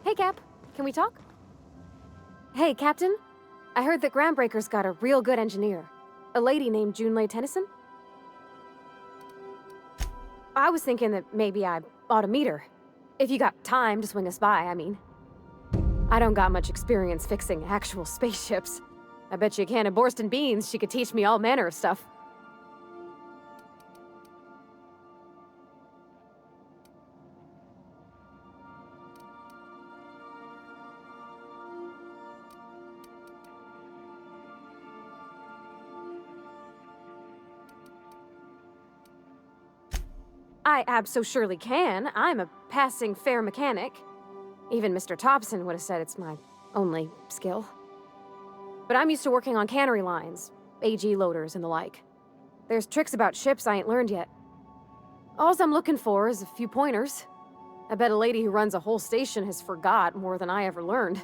Hey, Cap. Can we talk? Hey, Captain. I heard that Groundbreaker's got a real good engineer. A lady named Junlei Tennyson. I was thinking that maybe I ought to meet her. If you got time to swing us by, I mean. I don't got much experience fixing actual spaceships. I bet you a can of Borston beans she could teach me all manner of stuff. I abso-surely can. I'm a passing fair mechanic. Even Mr. Thompson would have said it's my only skill. But I'm used to working on cannery lines, AG loaders and the like. There's tricks about ships I ain't learned yet. All I'm looking for is a few pointers. I bet a lady who runs a whole station has forgot more than I ever learned.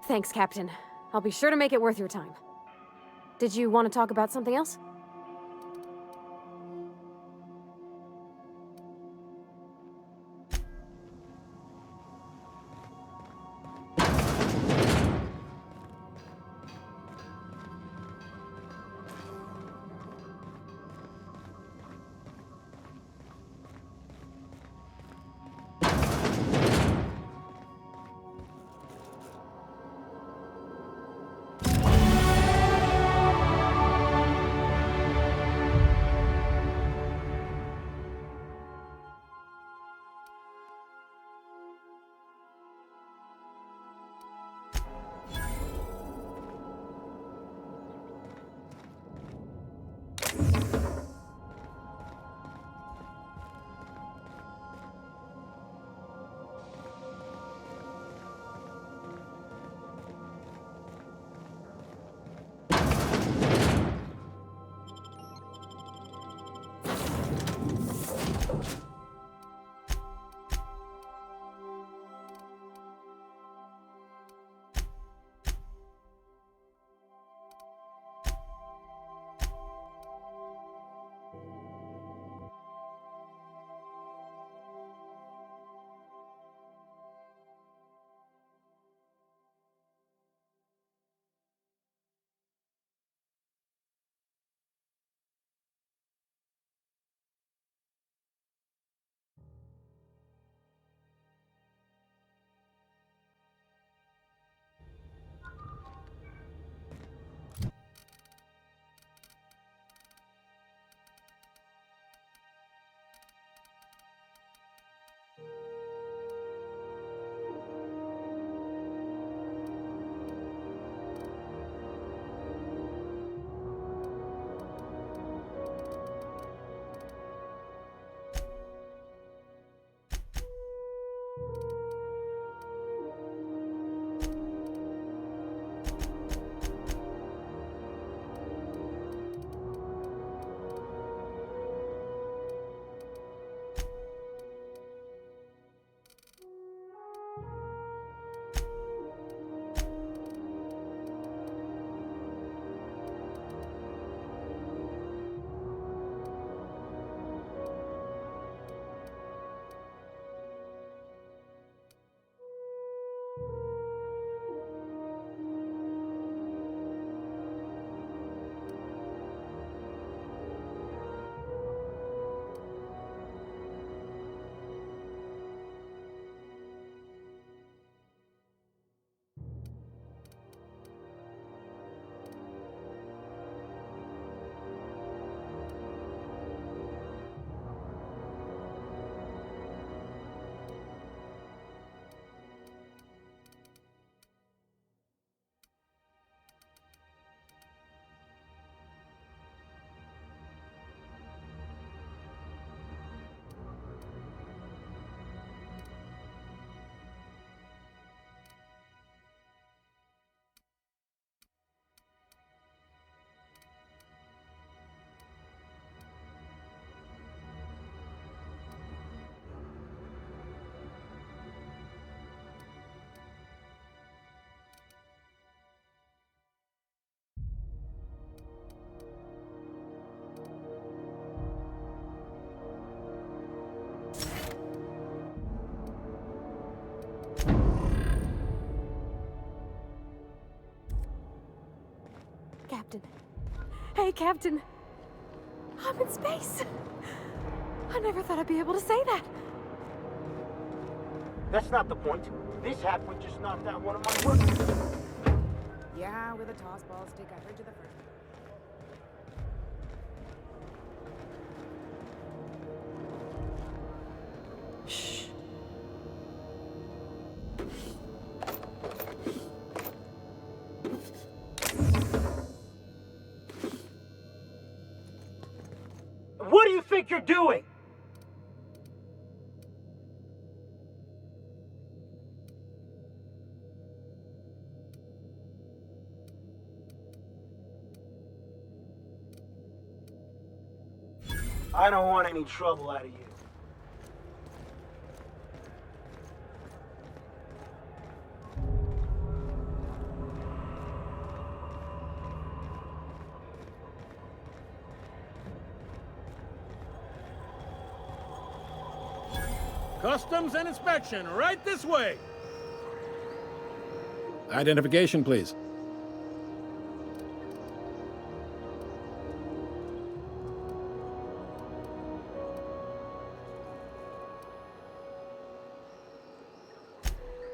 Thanks, Captain. I'll be sure to make it worth your time. Did you want to talk about something else? Hey, Captain. I'm in space. I never thought I'd be able to say that. That's not the point. This hackwood just knocked out one of my workers. Yeah, with a toss ball stick, I heard you the first. Shh. What do you think you're doing? I don't want any trouble out of you. Customs and inspection, right this way. Identification, please.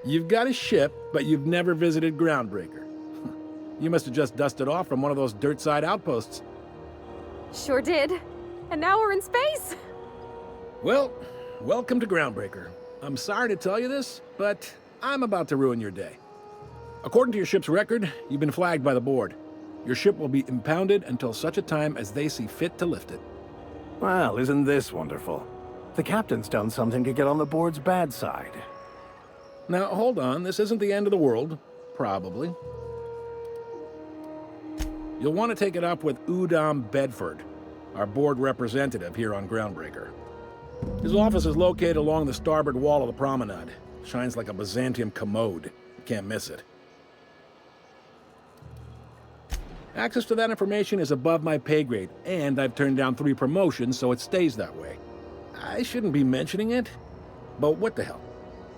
You've got a ship, but you've never visited Groundbreaker. You must have just dusted off from one of those dirt-side outposts. Sure did. And now we're in space. Well, welcome to Groundbreaker. I'm sorry to tell you this, but I'm about to ruin your day. According to your ship's record, you've been flagged by the board. Your ship will be impounded until such a time as they see fit to lift it. Well, isn't this wonderful? The captain's done something to get on the board's bad side. Now, hold on. This isn't the end of the world. Probably. You'll want to take it up with Udom Bedford, our board representative here on Groundbreaker. His office is located along the starboard wall of the promenade. Shines like a Byzantium commode. You can't miss it. Access to that information is above my pay grade, and I've turned down 3 promotions, so it stays that way. I shouldn't be mentioning it, but what the hell?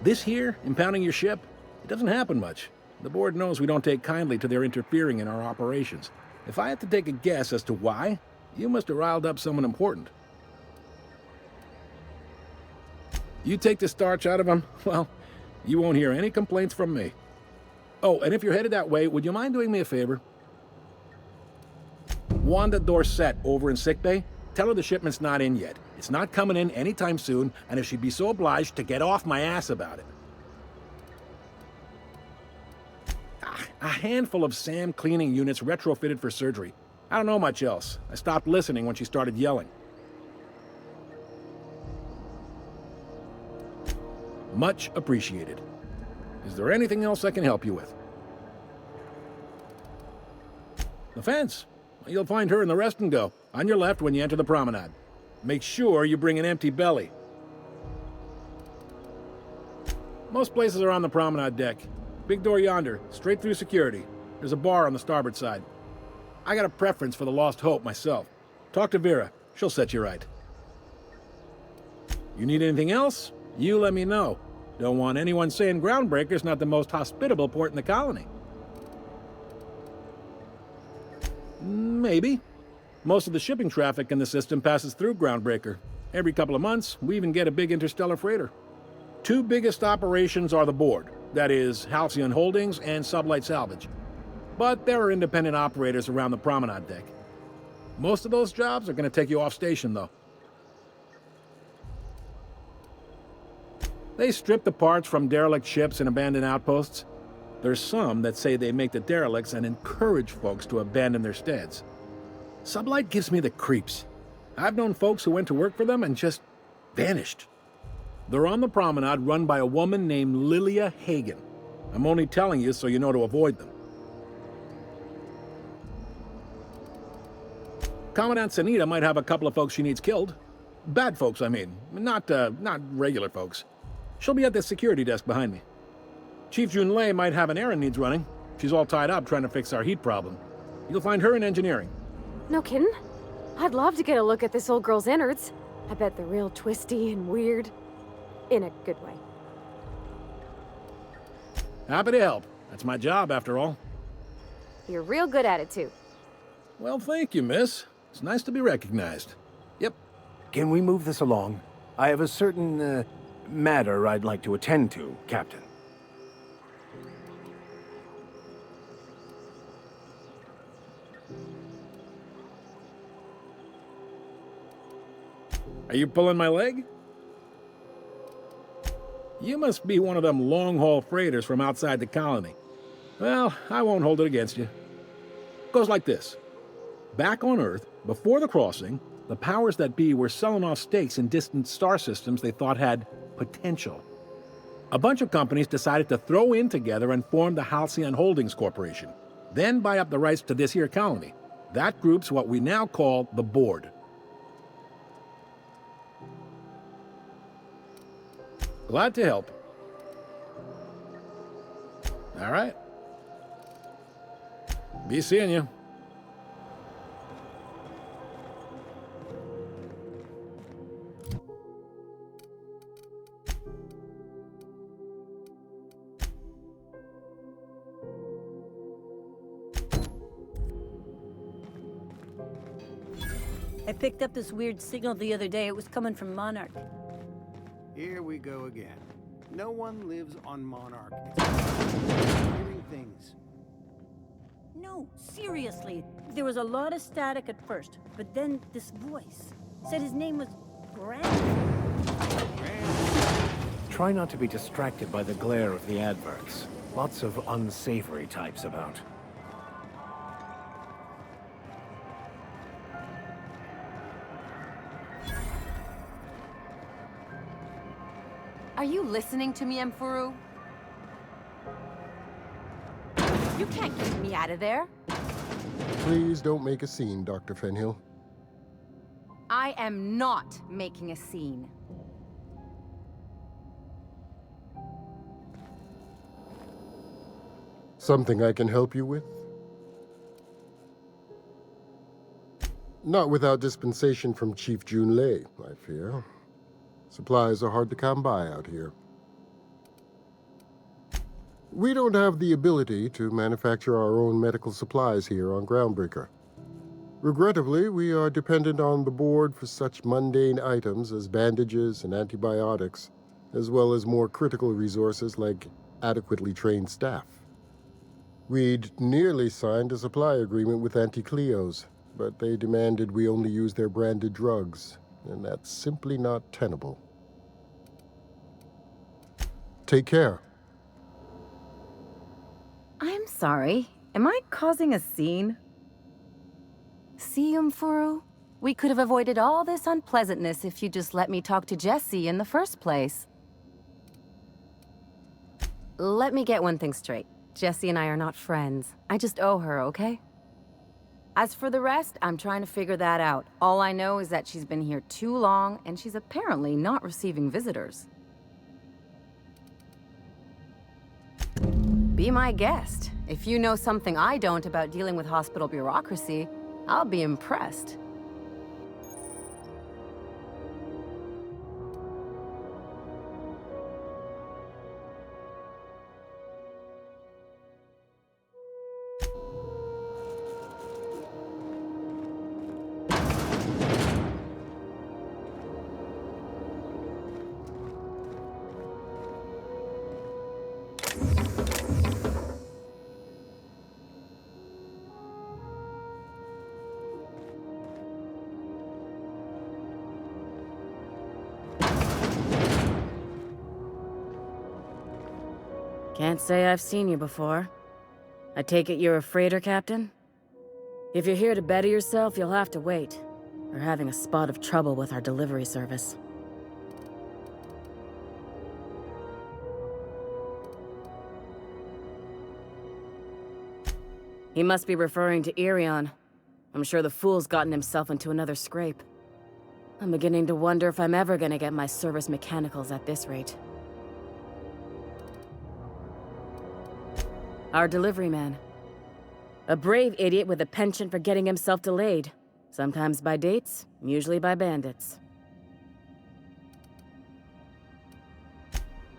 This here, impounding your ship, it doesn't happen much. The board knows we don't take kindly to their interfering in our operations. If I had to take a guess as to why, you must have riled up someone important. You take the starch out of them, well, you won't hear any complaints from me. Oh, and if you're headed that way, would you mind doing me a favor? Wanda Dorset over in sickbay, tell her the shipment's not in yet. It's not coming in anytime soon, and if she'd be so obliged to get off my ass about it. A handful of SAM cleaning units retrofitted for surgery. I don't know much else. I stopped listening when she started yelling. Much appreciated. Is there anything else I can help you with? The fence. You'll find her in the rest and go, on your left when you enter the promenade. Make sure you bring an empty belly. Most places are on the promenade deck. Big door yonder, straight through security. There's a bar on the starboard side. I got a preference for the Lost Hope myself. Talk to Vera. She'll set you right. You need anything else? You let me know. Don't want anyone saying Groundbreaker's not the most hospitable port in the colony. Maybe. Most of the shipping traffic in the system passes through Groundbreaker. Every couple of months, we even get a big interstellar freighter. 2 biggest operations are the board. That is, Halcyon Holdings and Sublight Salvage. But there are independent operators around the promenade deck. Most of those jobs are going to take you off station, though. They strip the parts from derelict ships and abandoned outposts. There's some that say they make the derelicts and encourage folks to abandon their steads. Sublight gives me the creeps. I've known folks who went to work for them and just vanished. They're on the promenade run by a woman named Lilia Hagen. I'm only telling you so you know to avoid them. Commandant Sanita might have a couple of folks she needs killed. Bad folks, I mean. Not regular folks. She'll be at the security desk behind me. Chief Junlei might have an errand needs running. She's all tied up trying to fix our heat problem. You'll find her in engineering. No kidding? I'd love to get a look at this old girl's innards. I bet they're real twisty and weird. In a good way. Happy to help. That's my job, after all. You're real good at it, too. Well, thank you, miss. It's nice to be recognized. Yep. Can we move this along? I have a certain, matter I'd like to attend to, Captain. Are you pulling my leg? You must be one of them long-haul freighters from outside the colony. Well, I won't hold it against you. Goes like this. Back on Earth, before the crossing, the powers that be were selling off stakes in distant star systems they thought had potential. A bunch of companies decided to throw in together and form the Halcyon Holdings Corporation, then buy up the rights to this here colony. That group's what we now call the Board. Glad to help. All right. Be seeing you. I picked up this weird signal the other day. It was coming from Monarch. Here we go again. No one lives on Monarch. It's hearing things. No, seriously. There was a lot of static at first, but then this voice said his name was Grant. Try not to be distracted by the glare of the adverts. Lots of unsavory types about. Are you listening to me, Emfuru? You can't get me out of there. Please don't make a scene, Dr. Fenhill. I am not making a scene. Something I can help you with? Not without dispensation from Chief Junlei, I fear. Supplies are hard to come by out here. We don't have the ability to manufacture our own medical supplies here on Groundbreaker. Regrettably, we are dependent on the board for such mundane items as bandages and antibiotics, as well as more critical resources like adequately trained staff. We'd nearly signed a supply agreement with Anti-Cleos, but they demanded we only use their branded drugs, and that's simply not tenable. Take care. I'm sorry. Am I causing a scene? See, Emfuru? We could have avoided all this unpleasantness if you just let me talk to Jessie in the first place. Let me get one thing straight. Jessie and I are not friends. I just owe her, okay? As for the rest, I'm trying to figure that out. All I know is that she's been here too long, and she's apparently not receiving visitors. Be my guest. If you know something I don't about dealing with hospital bureaucracy, I'll be impressed. Can't say I've seen you before. I take it you're a freighter captain? If you're here to better yourself, you'll have to wait. We're having a spot of trouble with our delivery service. He must be referring to Irion. I'm sure the fool's gotten himself into another scrape. I'm beginning to wonder if I'm ever gonna get my service mechanicals at this rate. Our delivery man. A brave idiot with a penchant for getting himself delayed. Sometimes by dates, usually by bandits.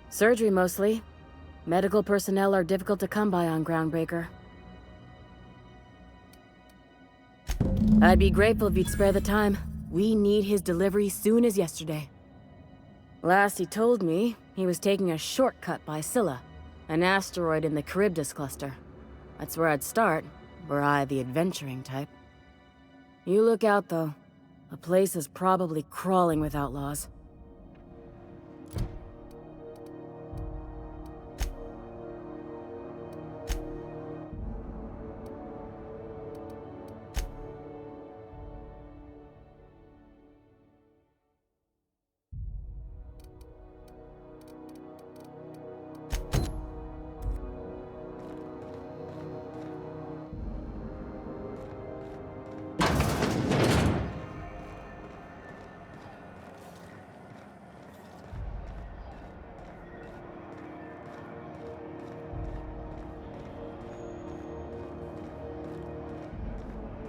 Surgery mostly. Medical personnel are difficult to come by on Groundbreaker. I'd be grateful if you'd spare the time. We need his delivery soon as yesterday. Last he told me, he was taking a shortcut by Scylla, an asteroid in the Charybdis cluster. That's where I'd start, were I the adventuring type. You look out, though. The place is probably crawling with outlaws.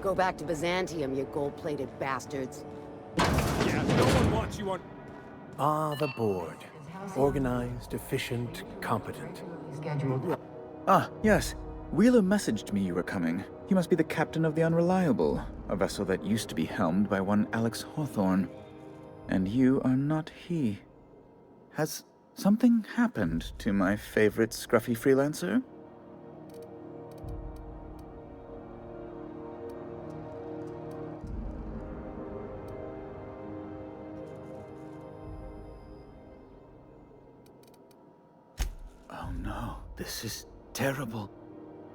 Go back to Byzantium, you gold-plated bastards. Yeah, no one wants you on... Ah, the board. Organized, efficient, competent. Ah, yes. Wheeler messaged me you were coming. He must be the captain of the Unreliable, a vessel that used to be helmed by one Alex Hawthorne. And you are not he. Has something happened to my favorite scruffy freelancer? Oh no, this is terrible.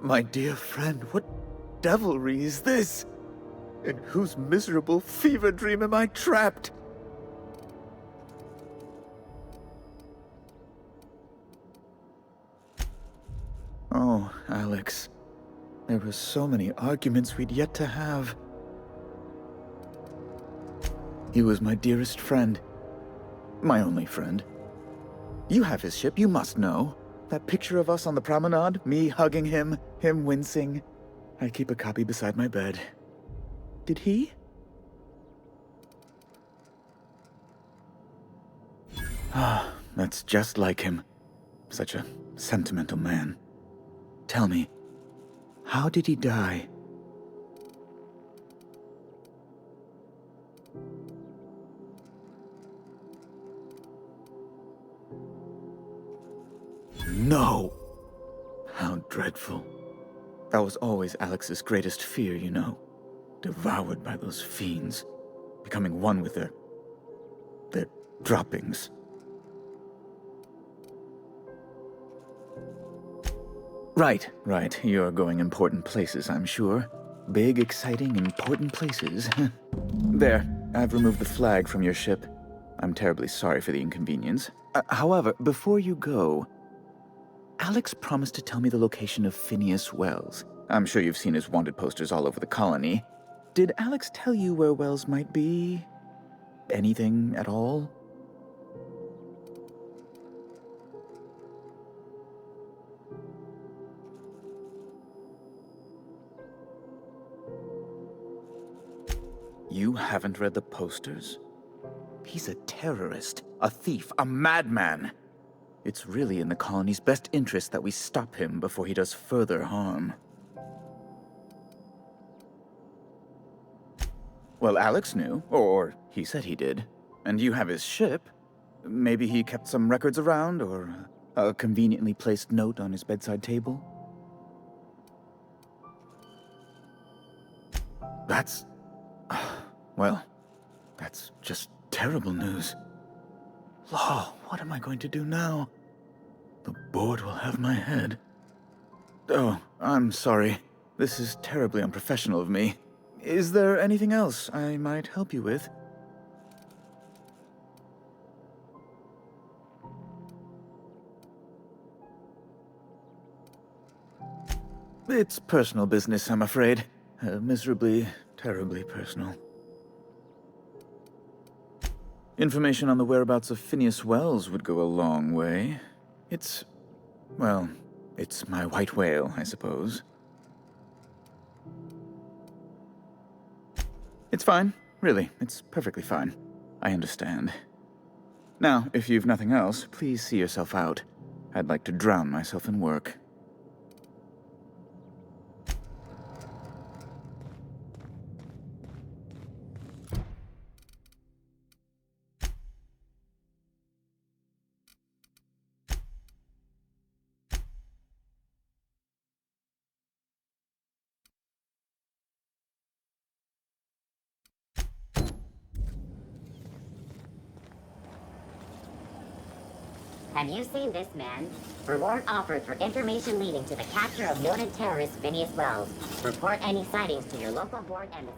My dear friend, what devilry is this? In whose miserable fever dream am I trapped? Oh, Alex. There were so many arguments we'd yet to have. He was my dearest friend. My only friend. You have his ship, you must know. That picture of us on the promenade, me hugging him, him wincing. I keep a copy beside my bed. Did he? Ah, that's just like him. Such a sentimental man. Tell me, how did he die? No! How dreadful. That was always Alex's greatest fear, you know. Devoured by those fiends. Becoming one with their droppings. Right. You're going important places, I'm sure. Big, exciting, important places. There, I've removed the flag from your ship. I'm terribly sorry for the inconvenience. However, before you go, Alex promised to tell me the location of Phineas Wells. I'm sure you've seen his wanted posters all over the colony. Did Alex tell you where Wells might be? Anything at all? You haven't read the posters? He's a terrorist, a thief, a madman. It's really in the colony's best interest that we stop him before he does further harm. Well, Alex knew, or he said he did. And you have his ship. Maybe he kept some records around, or a conveniently placed note on his bedside table? That's... well, that's just terrible news. Law, what am I going to do now? The board will have my head. Oh, I'm sorry. This is terribly unprofessional of me. Is there anything else I might help you with? It's personal business, I'm afraid. Miserably, terribly personal. Information on the whereabouts of Phineas Wells would go a long way. It's my white whale, I suppose. It's fine. Really, it's perfectly fine. I understand. Now, if you've nothing else, please see yourself out. I'd like to drown myself in work. Have you seen this man? Reward offered for information leading to the capture of noted terrorist Phineas Wells. Report any sightings to your local board embassy.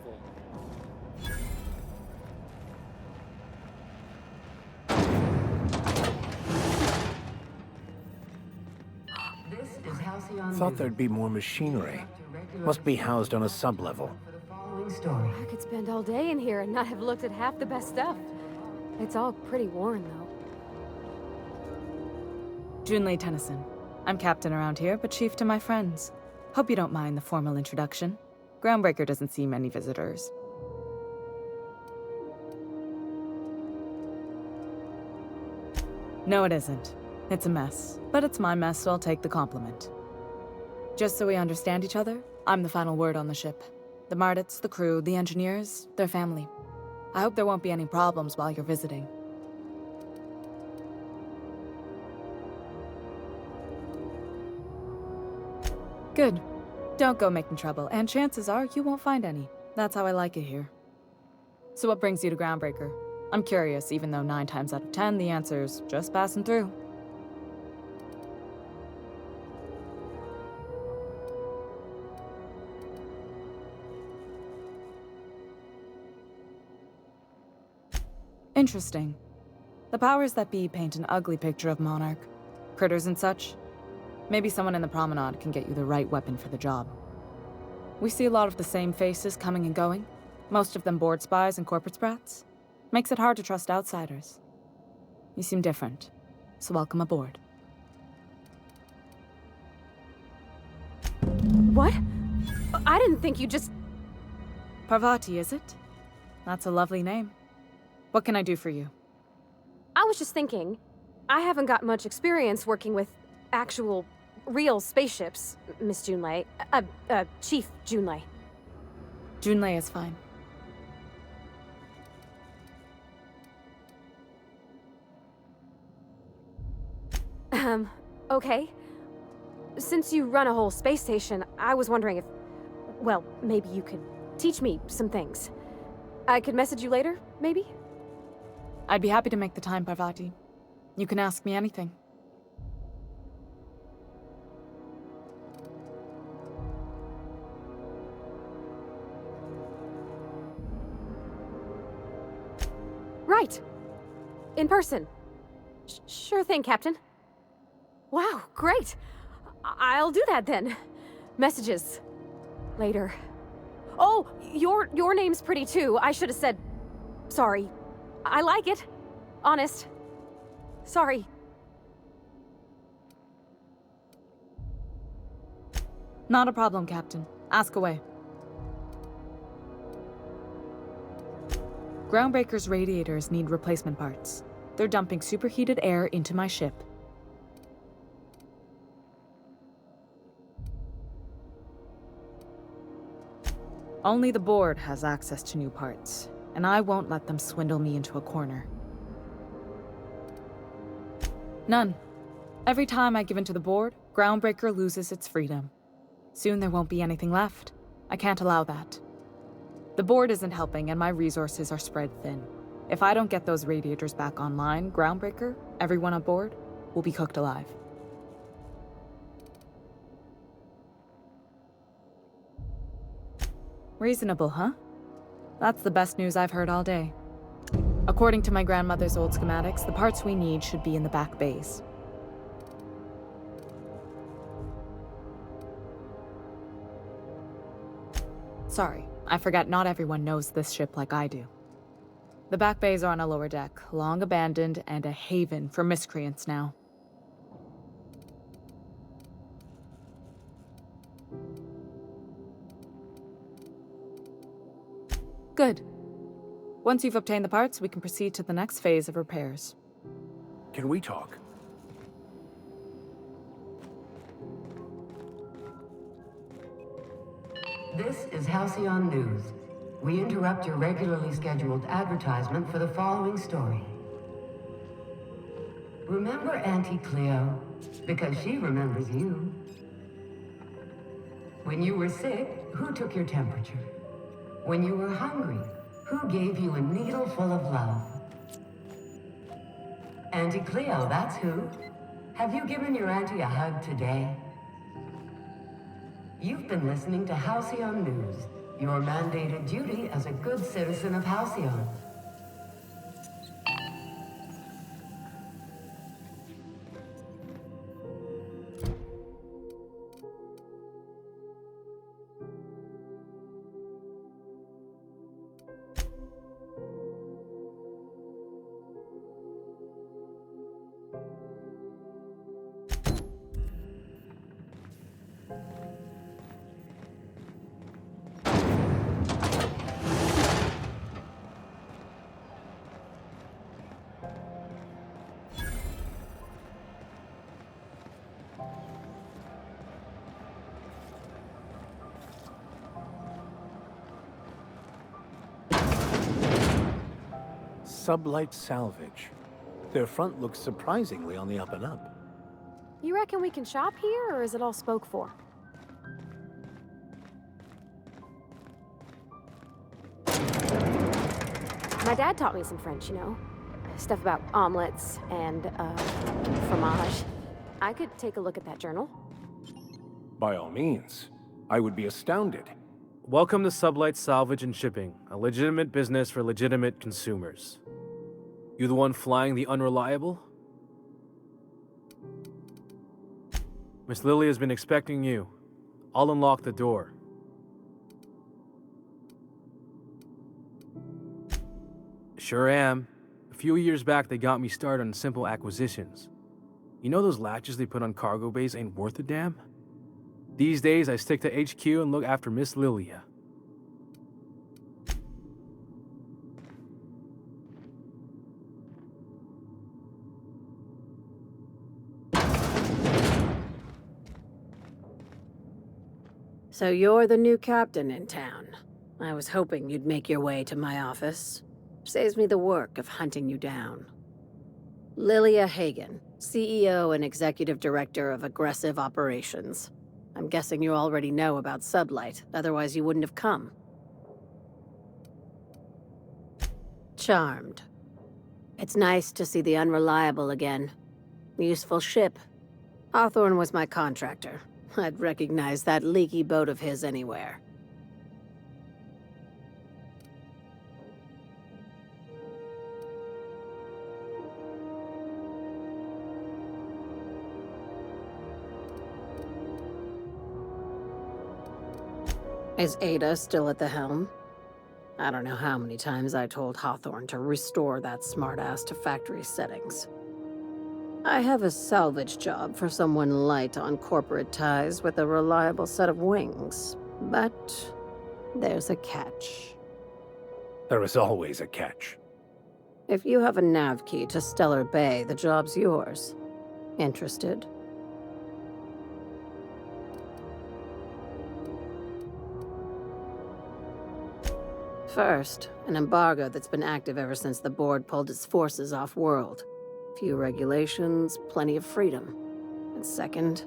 Thought there'd be more machinery. Must be housed on a sub-level. I could spend all day in here and not have looked at half the best stuff. It's all pretty worn, though. Junlei Tennyson. I'm captain around here, but chief to my friends. Hope you don't mind the formal introduction. Groundbreaker doesn't see many visitors. No, it isn't. It's a mess. But it's my mess, so I'll take the compliment. Just so we understand each other, I'm the final word on the ship. The Mardits, the crew, the engineers, their family. I hope there won't be any problems while you're visiting. Good. Don't go making trouble, and chances are you won't find any. That's how I like it here. So what brings you to Groundbreaker? I'm curious, even though 9 times out of 10 the answer's just passing through. Interesting. The powers that be paint an ugly picture of Monarch. Critters and such. Maybe someone in the promenade can get you the right weapon for the job. We see a lot of the same faces coming and going. Most of them board spies and corporate sprats. Makes it hard to trust outsiders. You seem different, so welcome aboard. What? I didn't think you just... Parvati, is it? That's a lovely name. What can I do for you? I was just thinking, I haven't got much experience working with actual, real spaceships, Miss Junlei. Chief Junlei. Junlei is fine. Okay. Since you run a whole space station, I was wondering if... Well, maybe you could teach me some things. I could message you later, maybe? I'd be happy to make the time, Parvati. You can ask me anything. Right. In person. Sure thing, Captain. Wow, great. I'll do that then. Messages. Later. Oh, your name's pretty too. I should have said... Sorry. I like it. Honest. Sorry. Not a problem, Captain. Ask away. Groundbreaker's radiators need replacement parts. They're dumping superheated air into my ship. Only the board has access to new parts, and I won't let them swindle me into a corner. None. Every time I give in to the board, Groundbreaker loses its freedom. Soon there won't be anything left. I can't allow that. The board isn't helping, and my resources are spread thin. If I don't get those radiators back online, Groundbreaker, everyone on board, will be cooked alive. Reasonable, huh? That's the best news I've heard all day. According to my grandmother's old schematics, the parts we need should be in the back bays. Sorry, I forgot not everyone knows this ship like I do. The back bays are on a lower deck, long abandoned and a haven for miscreants now. Good. Once you've obtained the parts, we can proceed to the next phase of repairs. Can we talk? This is Halcyon News. We interrupt your regularly scheduled advertisement for the following story. Remember Auntie Cleo? Because she remembers you. When you were sick, who took your temperature? When you were hungry, who gave you a needle full of love? Auntie Cleo, that's who. Have you given your auntie a hug today? You've been listening to Halcyon News, your mandated duty as a good citizen of Halcyon. Sublight salvage. Their front looks surprisingly on the up and up. You reckon we can shop here, or is it all spoke for? My dad taught me some French, you know. Stuff about omelets and, fromage. I could take a look at that journal. By all means. I would be astounded. Welcome to Sublight Salvage and Shipping, a legitimate business for legitimate consumers. You the one flying the unreliable? Miss Lily has been expecting you. I'll unlock the door. Sure am. A few years back, they got me started on simple acquisitions. You know those latches they put on cargo bays ain't worth a damn? These days, I stick to HQ and look after Miss Lilia. So you're the new captain in town. I was hoping you'd make your way to my office. Saves me the work of hunting you down. Lilia Hagen, CEO and Executive Director of Aggressive Operations. I'm guessing you already know about Sublight, otherwise you wouldn't have come. Charmed. It's nice to see the Unreliable again. Useful ship. Hawthorne was my contractor. I'd recognize that leaky boat of his anywhere. Is Ada still at the helm? I don't know how many times I told Hawthorne to restore that smartass to factory settings. I have a salvage job for someone light on corporate ties with a reliable set of wings, but there's a catch. There is always a catch. If you have a nav key to Stellar Bay, the job's yours. Interested? First, an embargo that's been active ever since the board pulled its forces off-world. Few regulations, plenty of freedom. And second,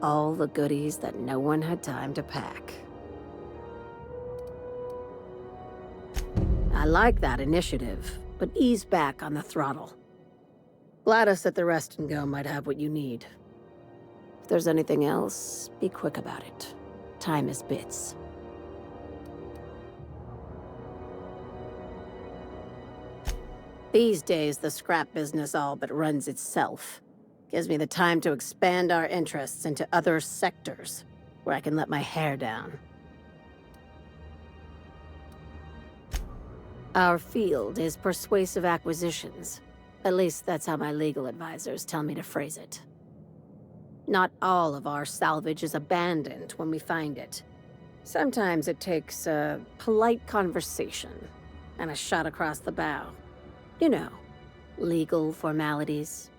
all the goodies that no one had time to pack. I like that initiative, but ease back on the throttle. Gladys at the Rest and Go might have what you need. If there's anything else, be quick about it. Time is bits. These days, the scrap business all but runs itself. Gives me the time to expand our interests into other sectors, where I can let my hair down. Our field is persuasive acquisitions. At least that's how my legal advisors tell me to phrase it. Not all of our salvage is abandoned when we find it. Sometimes it takes a polite conversation and a shot across the bow. You know, legal formalities.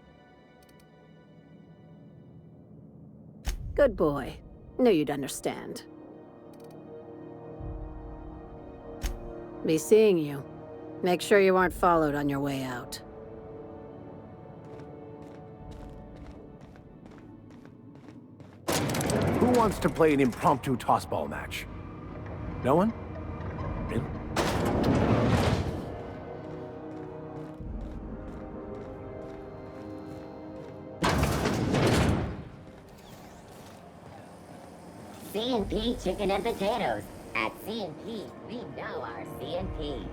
Good boy. Knew you'd understand. Be seeing you. Make sure you aren't followed on your way out. Who wants to play an impromptu tossball match? No one? Really? C&P chicken and potatoes. At C&P, we know our C&P.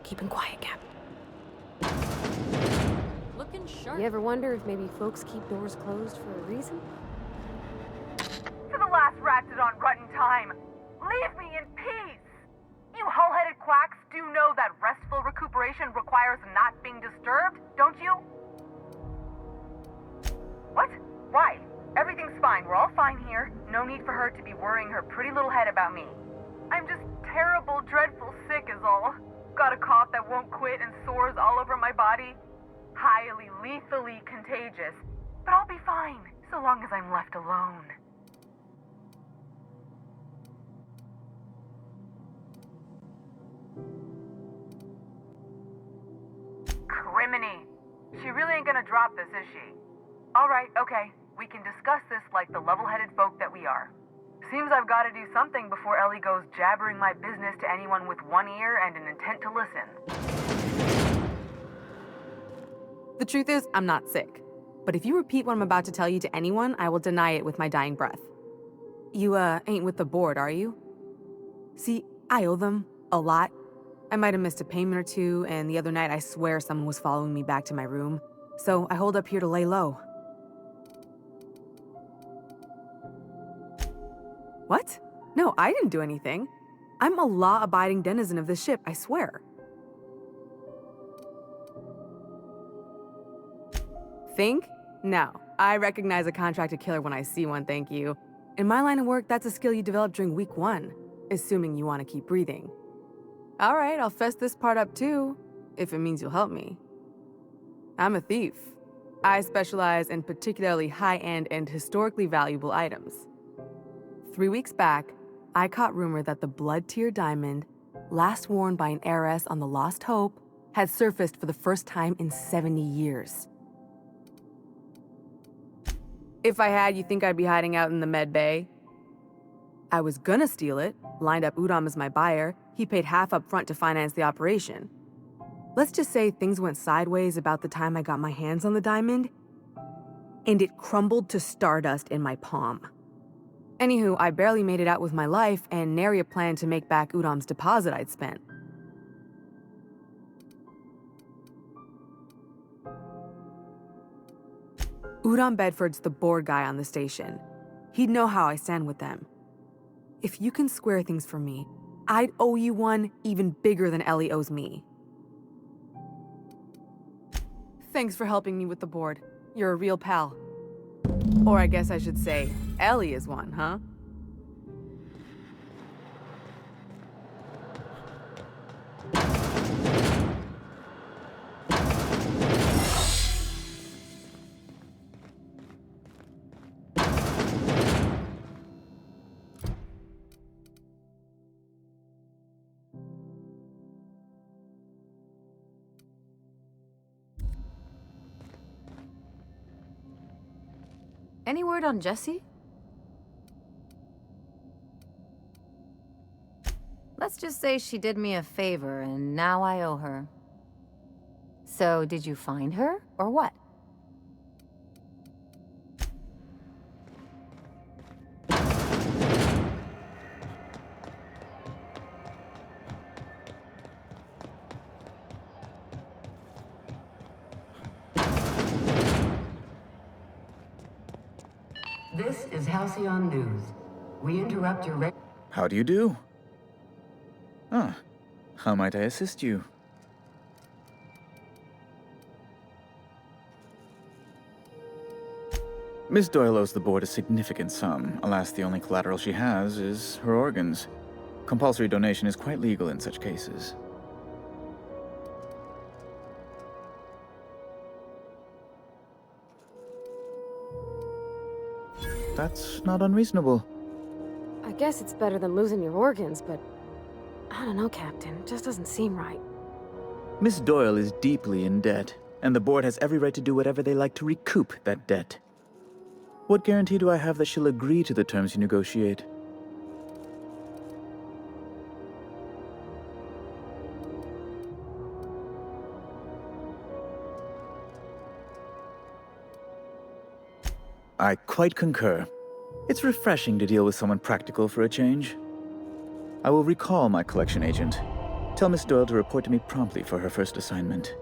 Keep him quiet, Cap. Looking sharp. You ever wonder if maybe folks keep doors closed for a reason? To the last ratted on rotten time, leave me in peace! You hull-headed quacks do know that restful recuperation requires not being disturbed, don't you? What? Why? Everything's fine. We're all fine here. No need for her to be worrying her pretty little head about me. I'm just terrible, dreadful sick is all. Got a cough that won't quit and sores all over my body. Highly, lethally contagious. But I'll be fine, so long as I'm left alone. Criminy. She really ain't gonna drop this, is she? Alright, okay. We can discuss this like the level-headed folk that we are. Seems I've got to do something before Ellie goes jabbering my business to anyone with one ear and an intent to listen. The truth is, I'm not sick. But if you repeat what I'm about to tell you to anyone, I will deny it with my dying breath. You, ain't with the board, are you? See, I owe them a lot. I might have missed a payment or two, and the other night I swear someone was following me back to my room. So I hold up here to lay low. What? No, I didn't do anything. I'm a law-abiding denizen of this ship, I swear. Think? No. I recognize a contracted killer when I see one, thank you. In my line of work, that's a skill you develop during week 1, assuming you want to keep breathing. All right, I'll fess this part up too, if it means you'll help me. I'm a thief. I specialize in particularly high-end and historically valuable items. 3 weeks back, I caught rumor that the blood-tier diamond, last worn by an heiress on the Lost Hope, had surfaced for the first time in 70 years. If I had, you think I'd be hiding out in the med bay? I was gonna steal it, lined up Udom as my buyer. He paid half up front to finance the operation. Let's just say things went sideways about the time I got my hands on the diamond, and it crumbled to stardust in my palm. Anywho, I barely made it out with my life, and nary a plan to make back Udom's deposit I'd spent. Udom Bedford's the board guy on the station. He'd know how I stand with them. If you can square things for me, I'd owe you one even bigger than Ellie owes me. Thanks for helping me with the board. You're a real pal. Or I guess I should say, Ellie is one, huh? Any word on Jessie? Let's just say she did me a favor, and now I owe her. So, did you find her, or what? This is Halcyon News. We interrupt your How do you do? Ah, how might I assist you? Miss Doyle owes the board a significant sum. Alas, the only collateral she has is her organs. Compulsory donation is quite legal in such cases. That's not unreasonable. I guess it's better than losing your organs, but I don't know, Captain. It just doesn't seem right. Miss Doyle is deeply in debt, and the board has every right to do whatever they like to recoup that debt. What guarantee do I have that she'll agree to the terms you negotiate? I quite concur. It's refreshing to deal with someone practical for a change. I will recall my collection agent. Tell Miss Doyle to report to me promptly for her first assignment.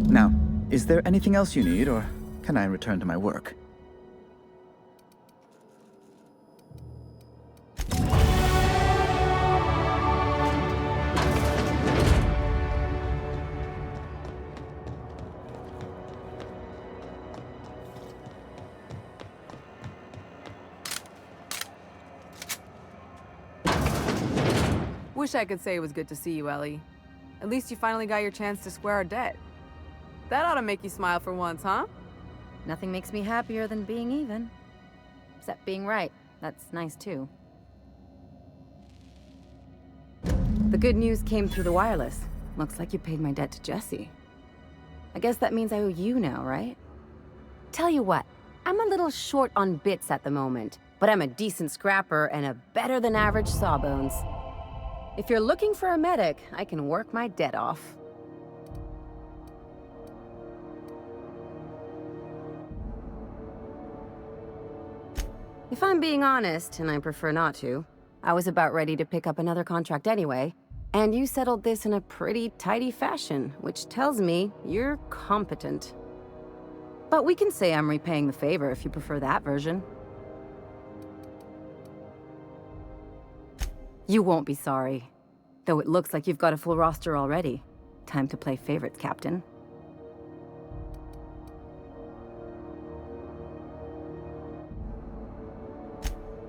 Now, is there anything else you need, or can I return to my work? Wish I could say it was good to see you, Ellie. At least you finally got your chance to square our debt. That ought to make you smile for once, huh? Nothing makes me happier than being even. Except being right. That's nice, too. The good news came through the wireless. Looks like you paid my debt to Jesse. I guess that means I owe you now, right? Tell you what, I'm a little short on bits at the moment, but I'm a decent scrapper and a better-than-average sawbones. If you're looking for a medic, I can work my debt off. If I'm being honest, and I prefer not to, I was about ready to pick up another contract anyway, and you settled this in a pretty tidy fashion, which tells me you're competent. But we can say I'm repaying the favor if you prefer that version. You won't be sorry. Though it looks like you've got a full roster already. Time to play favorites, Captain.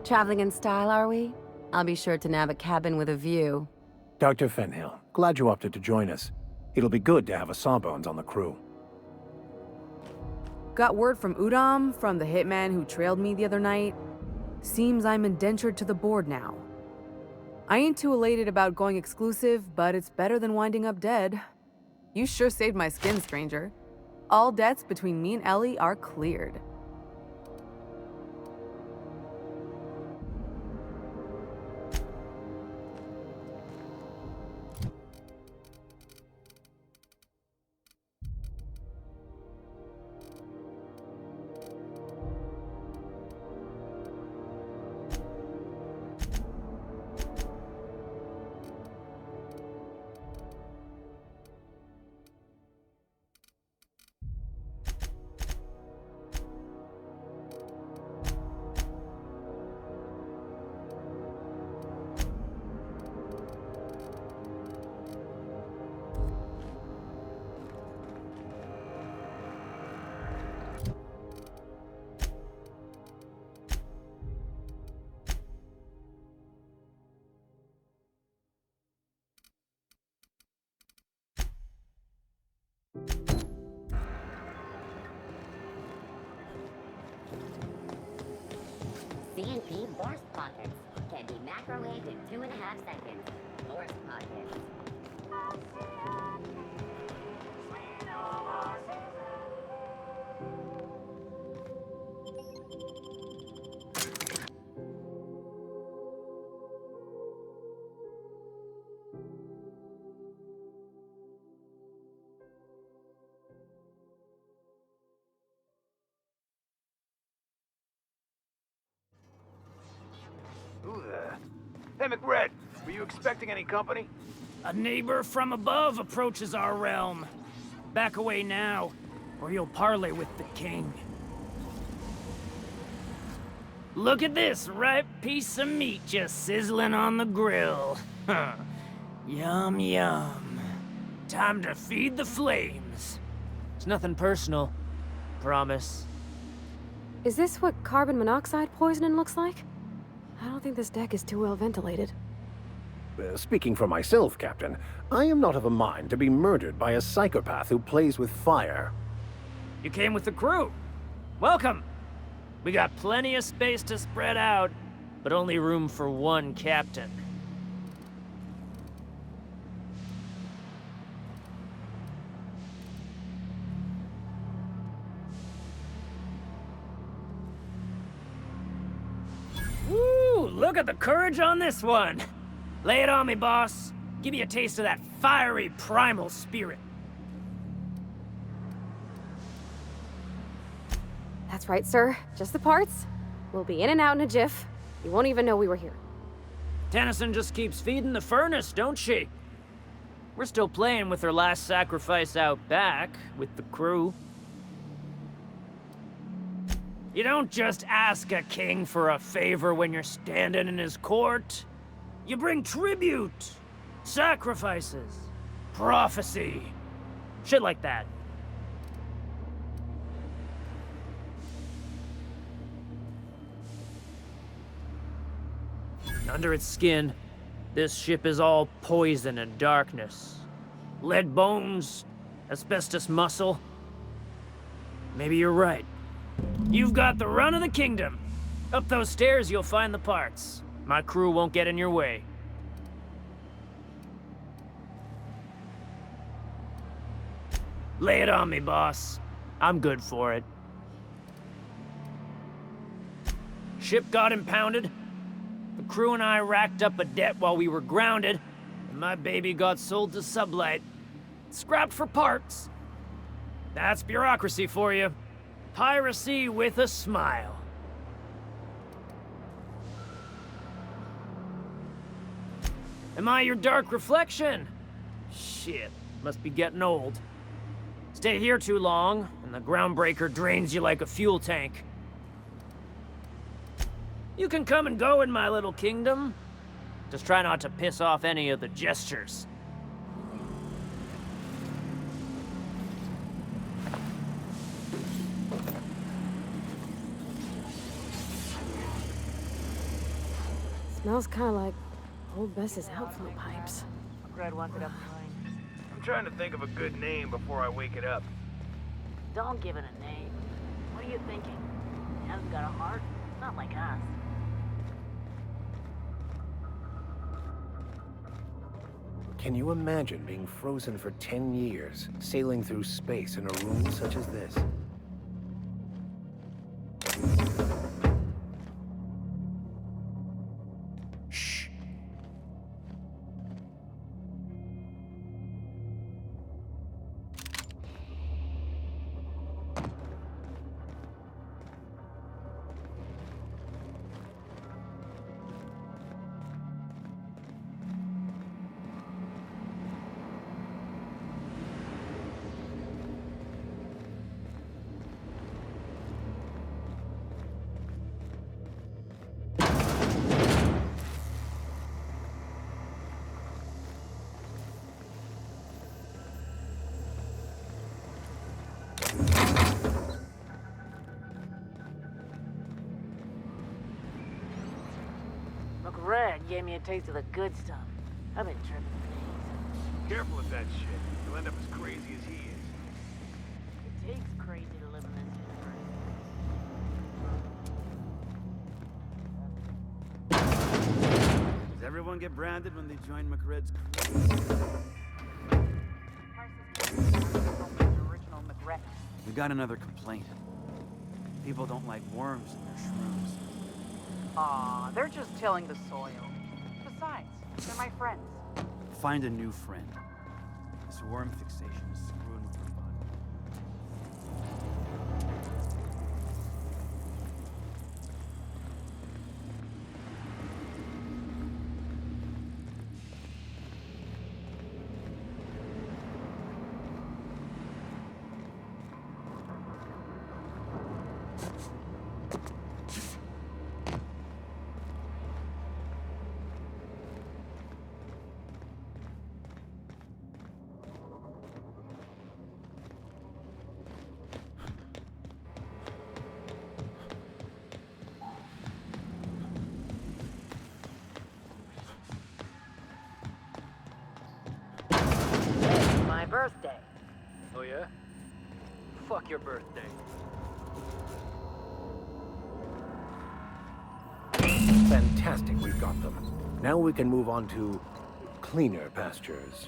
Traveling in style, are we? I'll be sure to nab a cabin with a view. Dr. Fenhill, glad you opted to join us. It'll be good to have a Sawbones on the crew. Got word from Udom, from the hitman who trailed me the other night. Seems I'm indentured to the board now. I ain't too elated about going exclusive, but it's better than winding up dead. You sure saved my skin, stranger. All debts between me and Ellie are cleared. CNP Borscht pockets can be microwaved in 2.5 seconds. Borscht pockets. Who there? Hey, McRed, were you expecting any company? A neighbor from above approaches our realm. Back away now, or you'll parley with the king. Look at this ripe piece of meat just sizzling on the grill. Yum, yum. Time to feed the flames. It's nothing personal. Promise. Is this what carbon monoxide poisoning looks like? I don't think this deck is too well ventilated. Speaking for myself, Captain, I am not of a mind to be murdered by a psychopath who plays with fire. You came with the crew. Welcome. We got plenty of space to spread out, but only room for one captain. Woo! Look at the courage on this one. Lay it on me, boss. Give me a taste of that fiery primal spirit. That's right, sir. Just the parts. We'll be in and out in a jiff. You won't even know we were here. Tennyson just keeps feeding the furnace, don't she? We're still playing with her last sacrifice out back, with the crew. You don't just ask a king for a favor when you're standing in his court. You bring tribute, sacrifices, prophecy, shit like that. Under its skin, this ship is all poison and darkness. Lead bones, asbestos muscle. Maybe you're right. You've got the run of the kingdom. Up those stairs, you'll find the parts. My crew won't get in your way. Lay it on me, boss. I'm good for it. Ship got impounded. The crew and I racked up a debt while we were grounded, and my baby got sold to Sublight. Scrapped for parts. That's bureaucracy for you. Piracy with a smile. Am I your dark reflection? Shit, must be getting old. Stay here too long, and the groundbreaker drains you like a fuel tank. You can come and go in my little kingdom. Just try not to piss off any of the gestures. Smells kind of like old Bess's outflow pipes. Grad wants it up behind. I'm trying to think of a good name before I wake it up. Don't give it a name. What are you thinking? It hasn't got a heart? Not like us. Can you imagine being frozen for 10 years, sailing through space in a room such as this? Red gave me a taste of the good stuff. I've been tripping for days. Careful with that shit. You'll end up as crazy as he is. It takes crazy to live in this universe. Does everyone get branded when they join McRed's Original McRed. We got another complaint. People don't like worms in their shrooms. Aw, they're just tilling the soil. Besides, they're my friends. Find a new friend. This worm fixation is screwing with your body. fuck your birthday. Fantastic, we've got them. Now we can move on to cleaner pastures.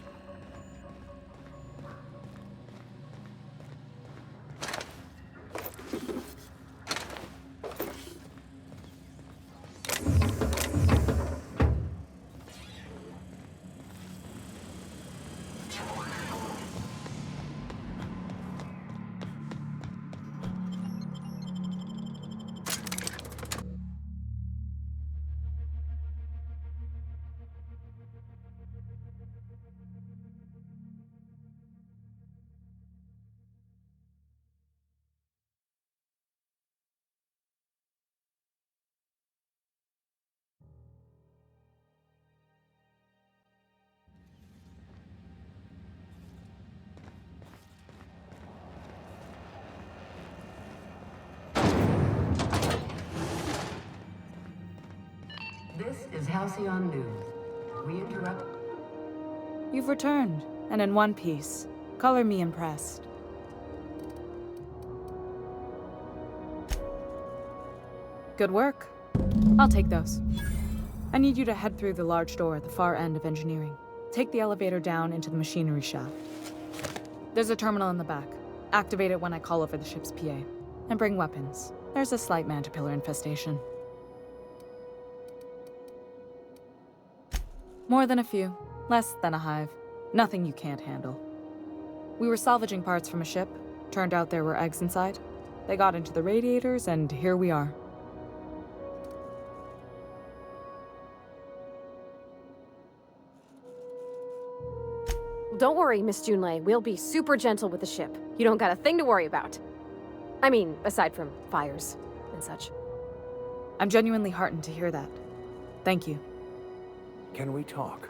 This is Halcyon News. We interrupt. You've returned, and in one piece. Color me impressed. Good work. I'll take those. I need you to head through the large door at the far end of engineering. Take the elevator down into the machinery shaft. There's a terminal in the back. Activate it when I call over the ship's PA. And bring weapons. There's a slight mantipillar infestation. More than a few. Less than a hive. Nothing you can't handle. We were salvaging parts from a ship. Turned out there were eggs inside. They got into the radiators, and here we are. Don't worry, Miss Junlei. We'll be super gentle with the ship. You don't got a thing to worry about. I mean, aside from fires and such. I'm genuinely heartened to hear that. Thank you. Can we talk?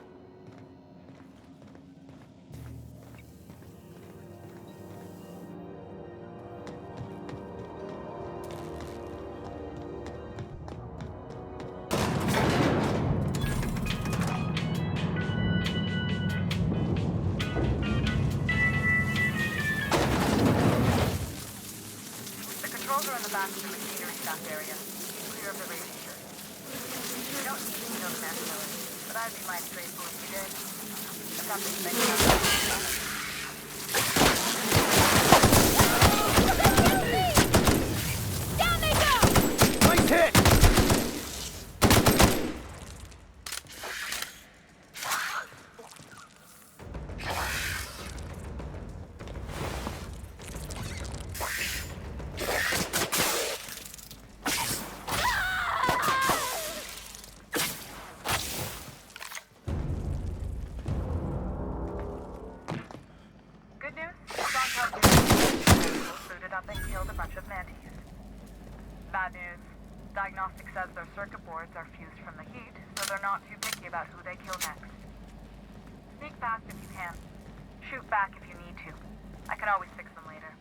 Diagnostic says their circuit boards are fused from the heat, so they're not too picky about who they kill next. Sneak past if you can. Shoot back if you need to. I can always fix them later.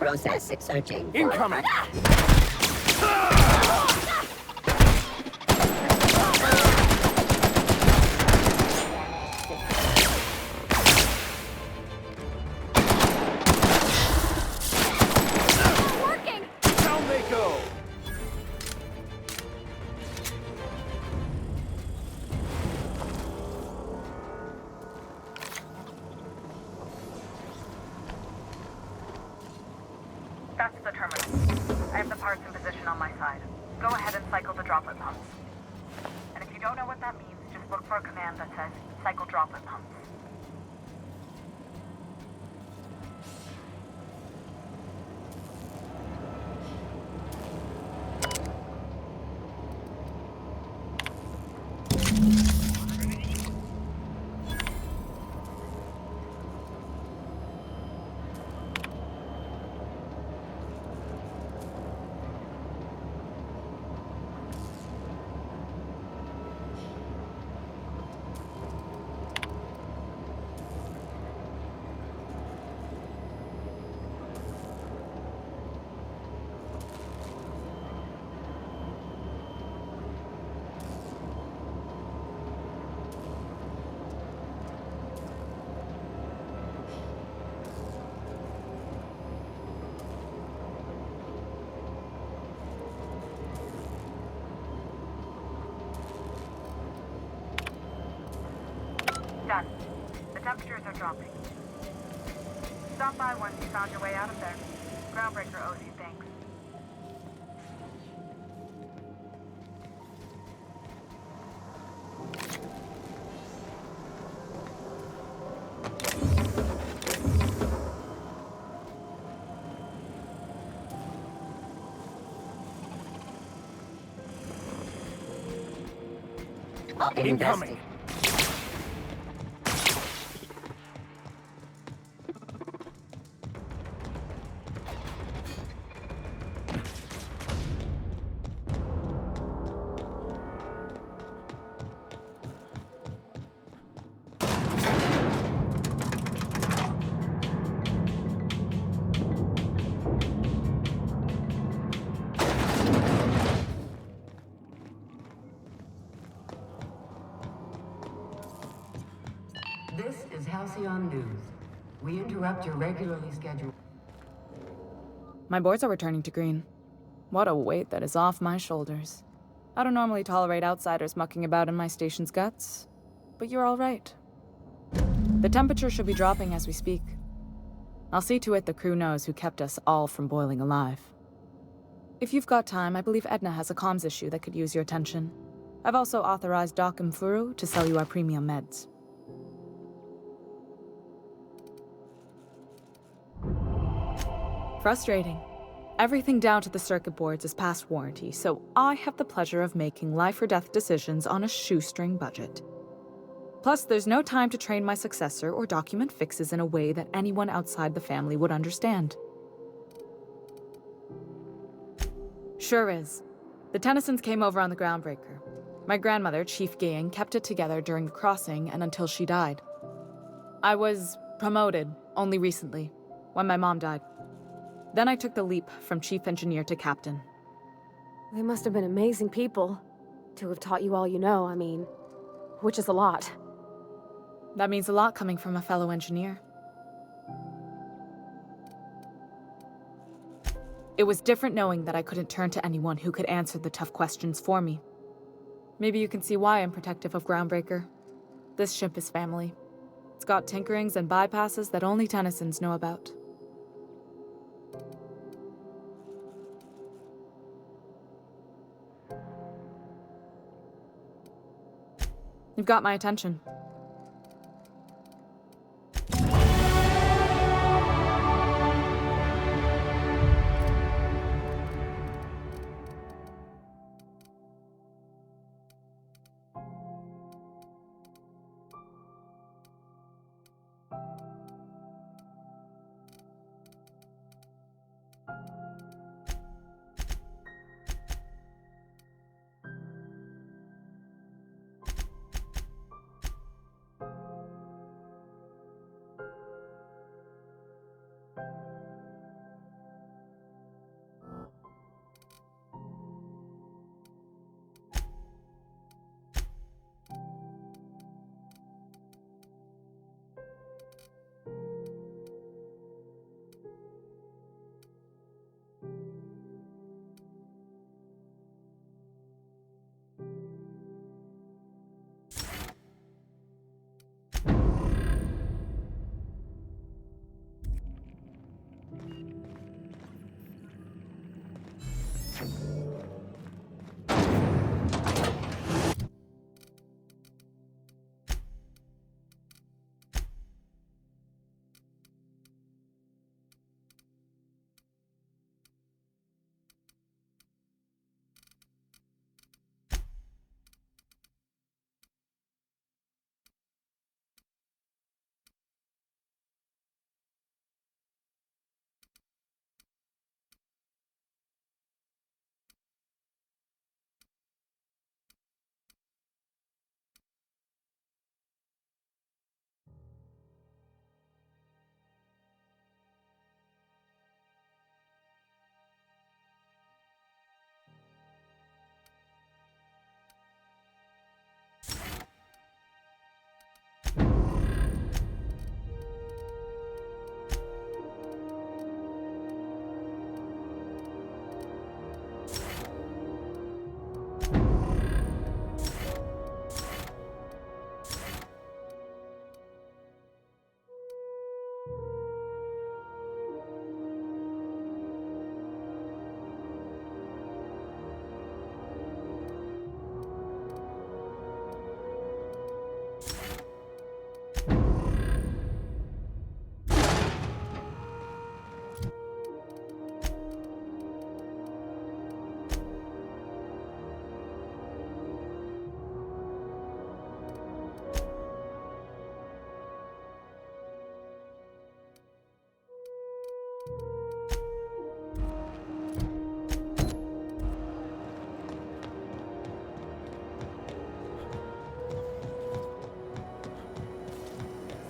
Process searching. Incoming! Working! Down they go! That's the terminal. I have the parts in position on my side. Go ahead and cycle the droplet pumps. And if you don't know what that means, just look for a command that says, cycle droplet pumps. Done. The temperatures are dropping. Stop by once you found your way out of there. Groundbreaker owes you thanks. Incoming. This is Halcyon News. We interrupt your regularly scheduled... My boards are returning to green. What a weight that is off my shoulders. I don't normally tolerate outsiders mucking about in my station's guts, but you're all right. The temperature should be dropping as we speak. I'll see to it the crew knows who kept us all from boiling alive. If you've got time, I believe Edna has a comms issue that could use your attention. I've also authorized Doc and Furu to sell you our premium meds. Frustrating. Everything down to the circuit boards is past warranty, so I have the pleasure of making life or death decisions on a shoestring budget. Plus, there's no time to train my successor or document fixes in a way that anyone outside the family would understand. Sure is. The Tennysons came over on the Groundbreaker. My grandmother, Chief Gaying, kept it together during the crossing and until she died. I was promoted only recently, when my mom died. Then I took the leap from chief engineer to captain. They must have been amazing people to have taught you all you know, I mean, which is a lot. That means a lot coming from a fellow engineer. It was different knowing that I couldn't turn to anyone who could answer the tough questions for me. Maybe you can see why I'm protective of Groundbreaker. This ship is family. It's got tinkerings and bypasses that only Tennysons know about. You've got my attention.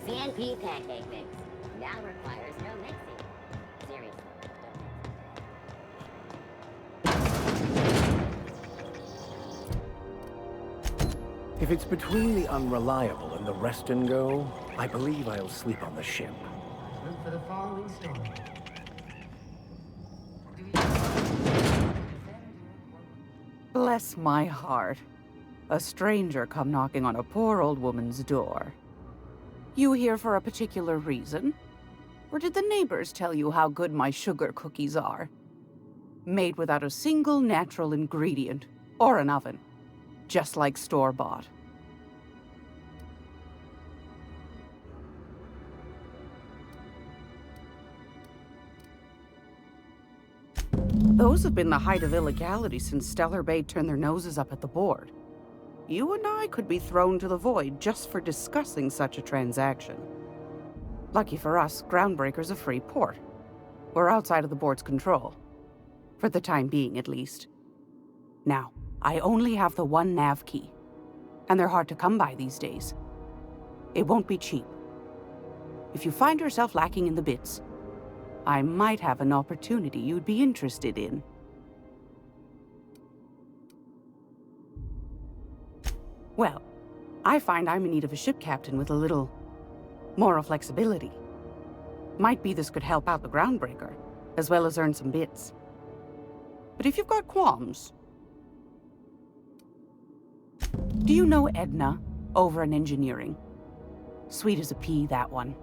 CNP pancake mix now requires no mixing. Seriously. If it's between the unreliable and the rest and go, I believe I'll sleep on the ship. Look for the following story. Bless my heart. A stranger come knocking on a poor old woman's door. You here for a particular reason? Or did the neighbors tell you how good my sugar cookies are? Made without a single natural ingredient, or an oven. Just like store-bought. Those have been the height of illegality since Stellar Bay turned their noses up at the board. You and I could be thrown to the void just for discussing such a transaction. Lucky for us, Groundbreaker's a free port. We're outside of the board's control. For the time being, at least. Now, I only have the one nav key. And they're hard to come by these days. It won't be cheap. If you find yourself lacking in the bits, I might have an opportunity you'd be interested in. Well, I find I'm in need of a ship captain with a little moral flexibility. Might be this could help out the Groundbreaker, as well as earn some bits. But if you've got qualms... Do you know Edna, over in engineering? Sweet as a pea, that one.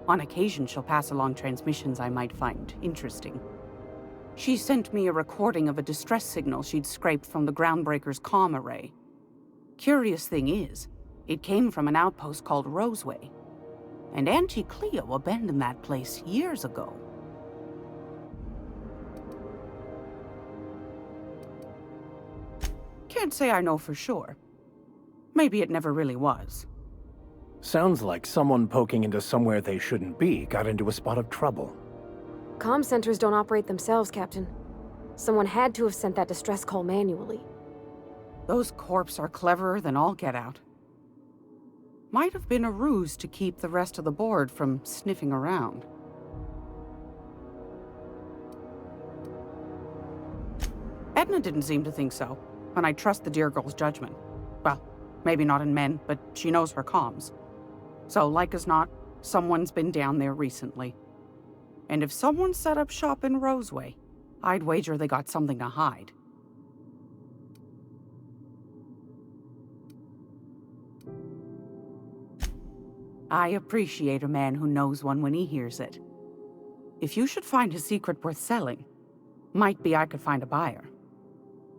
On occasion, she'll pass along transmissions I might find interesting. She sent me a recording of a distress signal she'd scraped from the Groundbreaker's comm array. Curious thing is, it came from an outpost called Roseway. And Auntie Cleo abandoned that place years ago. Can't say I know for sure. Maybe it never really was. Sounds like someone poking into somewhere they shouldn't be got into a spot of trouble. Comm centers don't operate themselves, Captain. Someone had to have sent that distress call manually. Those corps are cleverer than all get out. Might have been a ruse to keep the rest of the board from sniffing around. Edna didn't seem to think so, and I trust the dear girl's judgment. Well, maybe not in men, but she knows her comms. So, like as not, someone's been down there recently. And if someone set up shop in Roseway, I'd wager they got something to hide. I appreciate a man who knows one when he hears it. If you should find a secret worth selling, might be I could find a buyer.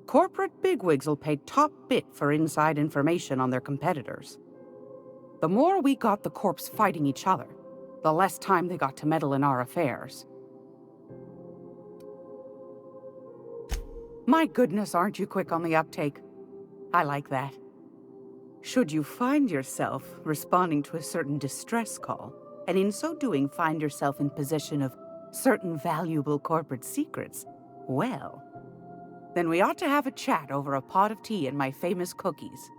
Corporate bigwigs will pay top bit for inside information on their competitors. The more we got the corps fighting each other, the less time they got to meddle in our affairs. My goodness, aren't you quick on the uptake? I like that. Should you find yourself responding to a certain distress call, and in so doing find yourself in possession of certain valuable corporate secrets, well, then we ought to have a chat over a pot of tea and my famous cookies.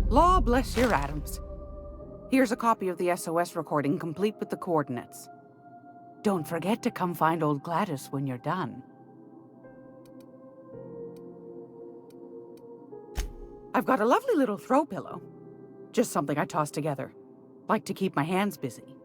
Law bless your atoms. Here's a copy of the SOS recording complete with the coordinates. Don't forget to come find old Gladys when you're done. I've got a lovely little throw pillow. Just something I toss together. Like to keep my hands busy.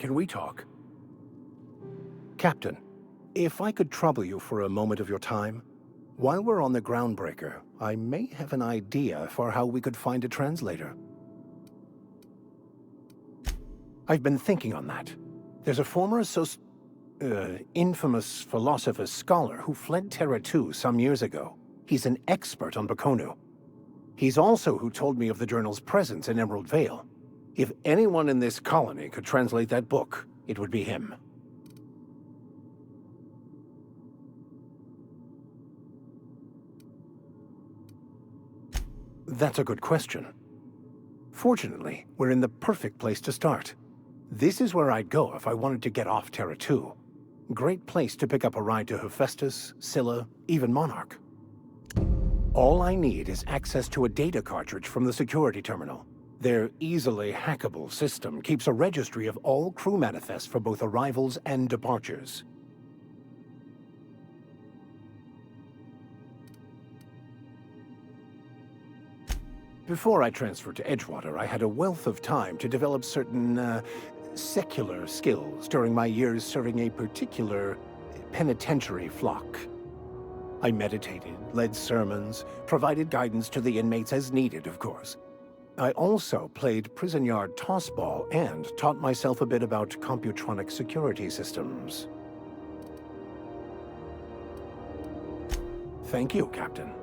can we talk? Captain, if I could trouble you for a moment of your time, while we're on the groundbreaker, I may have an idea for how we could find a translator. I've been thinking on that. There's a former infamous philosopher scholar who fled Terra 2 some years ago. He's an expert on Bakonu. He's also who told me of the journal's presence in Emerald Vale. If anyone in this colony could translate that book, it would be him. That's a good question. Fortunately, we're in the perfect place to start. This is where I'd go if I wanted to get off Terra 2. Great place to pick up a ride to Hephaestus, Scylla, even Monarch. All I need is access to a data cartridge from the security terminal. Their easily hackable system keeps a registry of all crew manifests for both arrivals and departures. Before I transferred to Edgewater, I had a wealth of time to develop certain, secular skills during my years serving a particular penitentiary flock. I meditated, led sermons, provided guidance to the inmates as needed, of course. I also played prison yard tossball and taught myself a bit about computronic security systems. Thank you, Captain.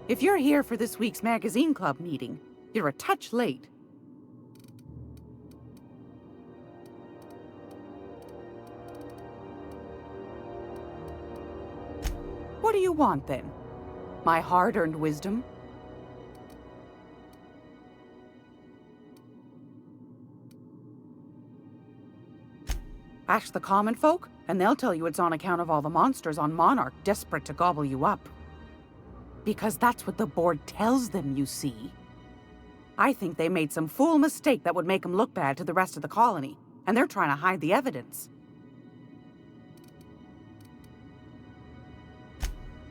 If you're here for this week's magazine club meeting, you're a touch late. What do you want, then? My hard-earned wisdom? Ask the common folk, and they'll tell you it's on account of all the monsters on Monarch desperate to gobble you up. Because that's what the board tells them, you see. I think they made some fool mistake that would make them look bad to the rest of the colony, and they're trying to hide the evidence.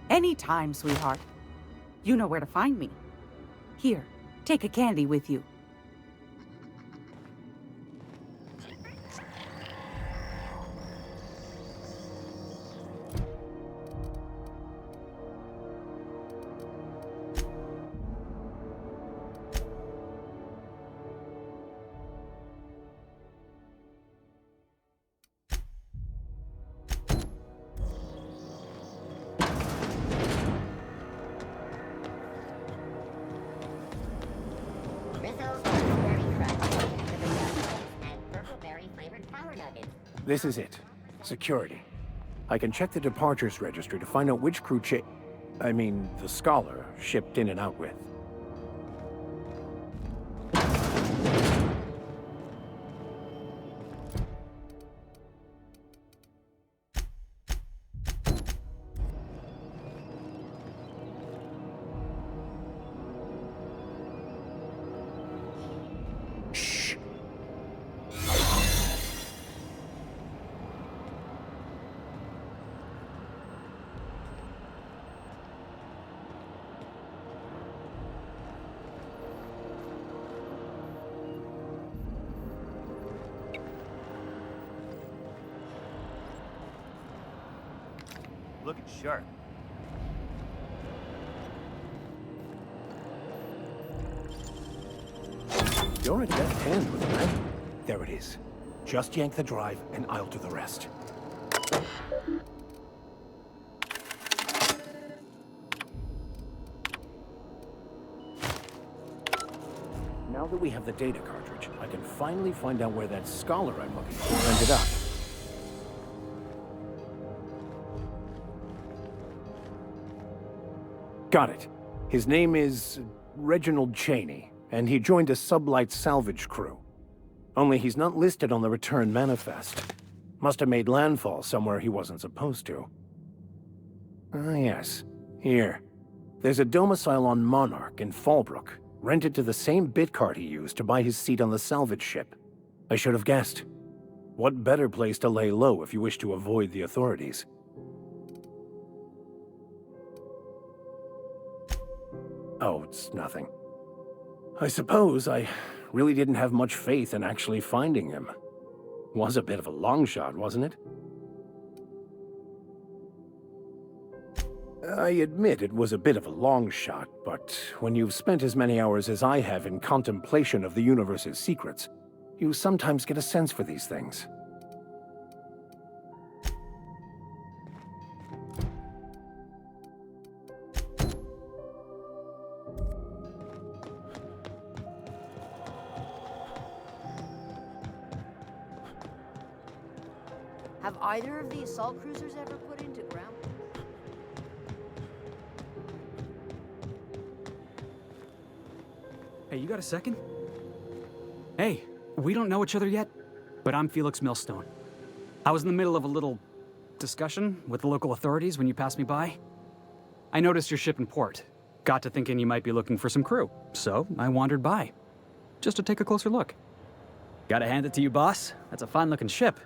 Anytime, sweetheart. You know where to find me. Here, take a candy with you. This is it. Security. I can check the departures registry to find out which crew the scholar shipped in and out with. Looking sharp. You're a deft hand with it, man. There it is. Just yank the drive, and I'll do the rest. Now that we have the data cartridge, I can finally find out where that scholar I'm looking for ended up. Got it. His name is Reginald Cheney. and he joined a sublight salvage crew. Only he's not listed on the return manifest. Must have made landfall somewhere he wasn't supposed to. Ah, yes. Here. There's a domicile on Monarch in Fallbrook, rented to the same bit card he used to buy his seat on the salvage ship. I should have guessed. What better place to lay low if you wish to avoid the authorities? Oh, it's nothing. I suppose I really didn't have much faith in actually finding him. Was a bit of a long shot, wasn't it? I admit it was a bit of a long shot, but when you've spent as many hours as I have in contemplation of the universe's secrets, you sometimes get a sense for these things. Have either of the assault cruisers ever put into ground? Hey, you got a second? Hey, we don't know each other yet, but I'm Felix Millstone. I was in the middle of a little discussion with the local authorities when you passed me by. I noticed your ship in port. Got to thinking you might be looking for some crew, so I wandered by. Just to take a closer look. Gotta hand it to you, boss. That's a fine-looking ship.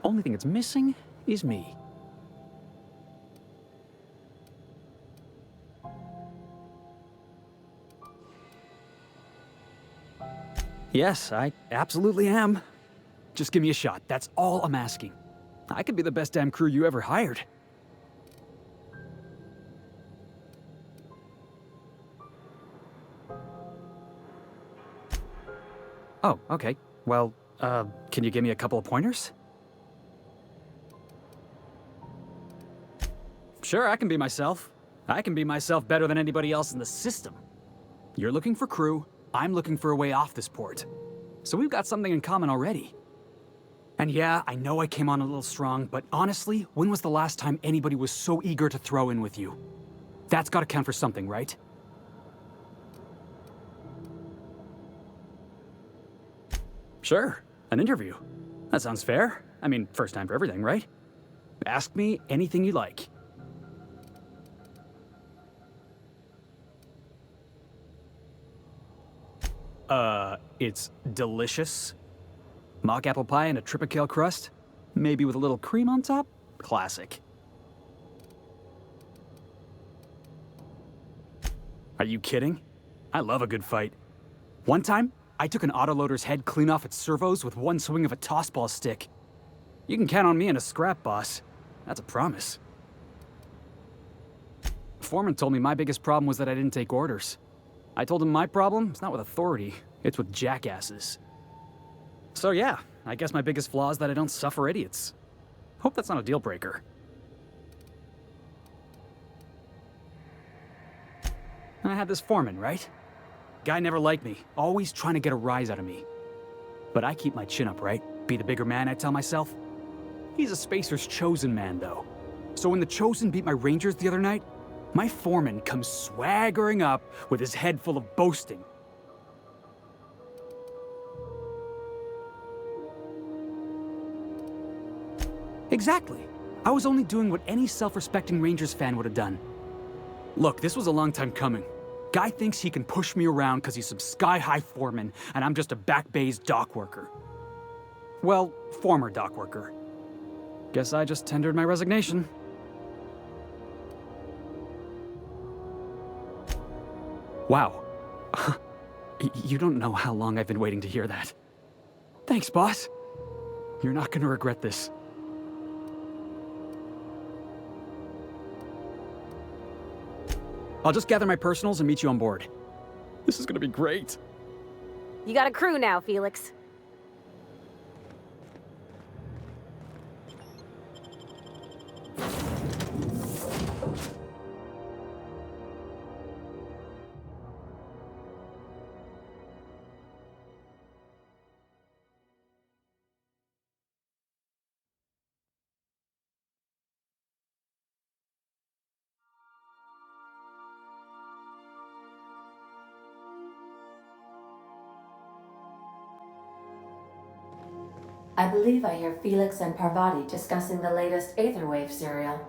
Only thing it's missing is me. Yes, I absolutely am. Just give me a shot. That's all I'm asking. I could be the best damn crew you ever hired. Oh, okay. Well, can you give me a couple of pointers? Sure, I can be myself. I can be myself better than anybody else in the system. You're looking for crew, I'm looking for a way off this port. So we've got something in common already. And yeah, I know I came on a little strong, but honestly, when was the last time anybody was so eager to throw in with you? That's gotta count for something, right? Sure, an interview. That sounds fair. I mean, first time for everything, right? Ask me anything you like. It's delicious. Mock apple pie and a tripicale crust? Maybe with a little cream on top? Classic. Are you kidding? I love a good fight. One time, I took an autoloader's head clean off its servos with one swing of a tossball stick. You can count on me in a scrap, boss. That's a promise. Foreman told me my biggest problem was that I didn't take orders. I told him my problem is not with authority, it's with jackasses. So yeah, I guess my biggest flaw is that I don't suffer idiots. Hope that's not a deal breaker. I had this foreman, right? Guy never liked me, always trying to get a rise out of me. But I keep my chin up, right? Be the bigger man, I tell myself. He's a Spacer's chosen man, though. So when the Chosen beat my Rangers the other night, my foreman comes swaggering up with his head full of boasting. Exactly. I was only doing what any self-respecting Rangers fan would have done. Look, this was a long time coming. Guy thinks he can push me around because he's some sky-high foreman, and I'm just a back bay's dock worker. Well, former dock worker. Guess I just tendered my resignation. Wow. You don't know how long I've been waiting to hear that. Thanks, boss. You're not gonna regret this. I'll just gather my personals and meet you on board. This is gonna be great. You got a crew now, Felix. I believe I hear Felix and Parvati discussing the latest Aetherwave serial.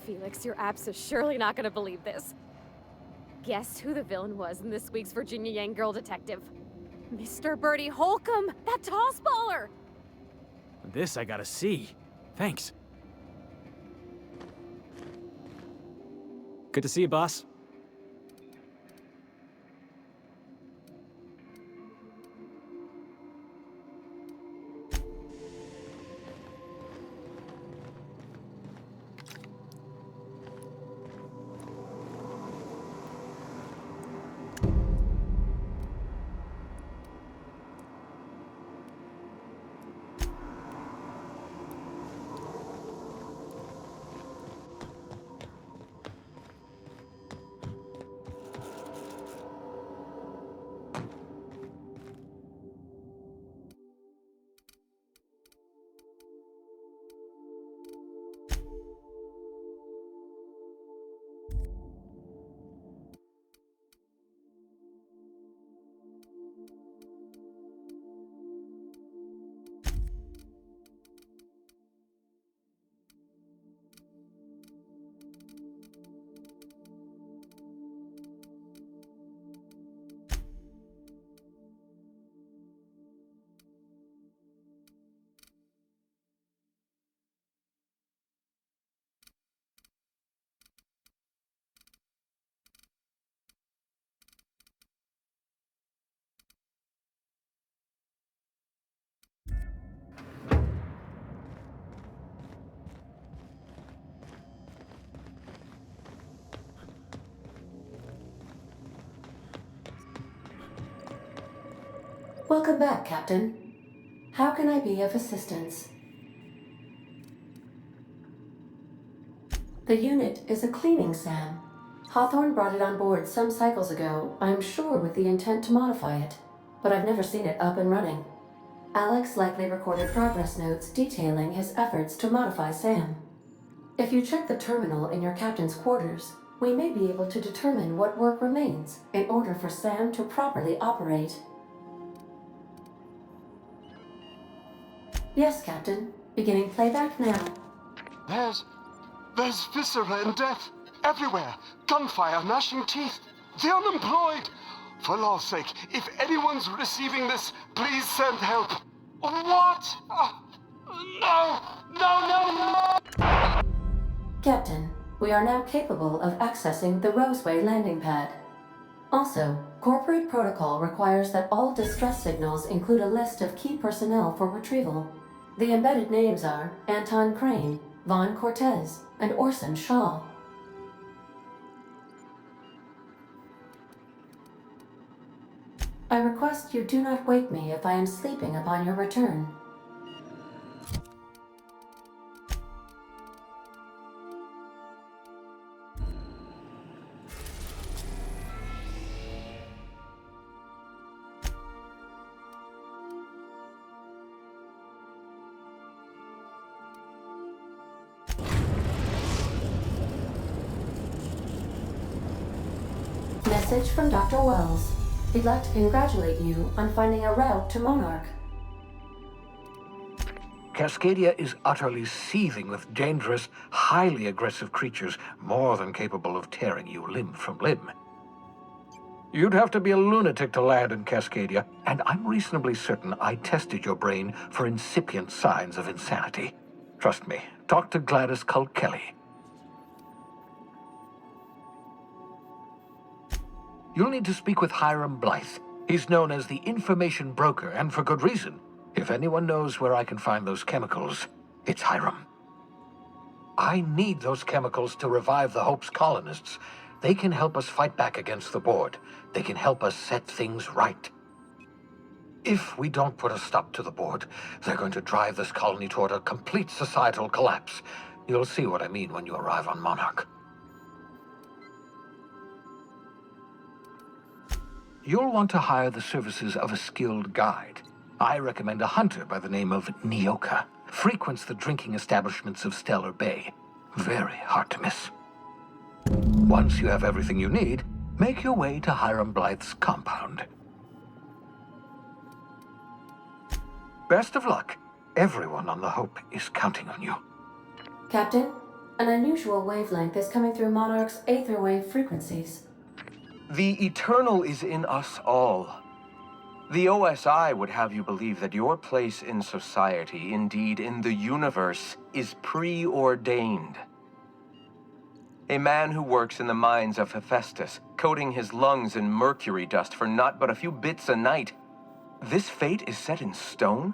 Felix, your apps are surely not gonna believe this. Guess who the villain was in this week's Virginia Yang Girl Detective? Mr. Bertie Holcomb, that toss baller! This I gotta see. Thanks. Good to see you, boss. Welcome back, Captain. How can I be of assistance? The unit is a cleaning SAM. Hawthorne brought it on board some cycles ago, I'm sure with the intent to modify it, but I've never seen it up and running. Alex likely recorded progress notes detailing his efforts to modify SAM. If you check the terminal in your captain's quarters, we may be able to determine what work remains in order for SAM to properly operate. Yes, Captain. Beginning playback now. There's viscera and death. Everywhere. Gunfire, gnashing teeth. The unemployed. For law's sake, if anyone's receiving this, please send help. What? No! Captain, we are now capable of accessing the Roseway landing pad. Also, corporate protocol requires that all distress signals include a list of key personnel for retrieval. The embedded names are Anton Crane, Vaughn Cortez, and Orson Shaw. I request you do not wake me if I am sleeping upon your return. Message from Dr. Wells. He'd like to congratulate you on finding a route to Monarch. Cascadia is utterly seething with dangerous, highly aggressive creatures more than capable of tearing you limb from limb. You'd have to be a lunatic to land in Cascadia, and I'm reasonably certain I tested your brain for incipient signs of insanity. Trust me, talk to Gladys Culkelly. You'll need to speak with Hiram Blythe. He's known as the information broker, and for good reason. If anyone knows where I can find those chemicals, it's Hiram. I need those chemicals to revive the Hope's colonists. They can help us fight back against the board. They can help us set things right. If we don't put a stop to the board, they're going to drive this colony toward a complete societal collapse. You'll see what I mean when you arrive on Monarch. You'll want to hire the services of a skilled guide. I recommend a hunter by the name of Nyoka. Frequents the drinking establishments of Stellar Bay. Very hard to miss. Once you have everything you need, make your way to Hiram Blythe's compound. Best of luck. Everyone on the Hope is counting on you. Captain, an unusual wavelength is coming through Monarch's aether wave frequencies. The eternal is in us all. The OSI would have you believe that your place in society, indeed in the universe, is preordained. A man who works in the mines of Hephaestus, coating his lungs in mercury dust for not but a few bits a night. This fate is set in stone?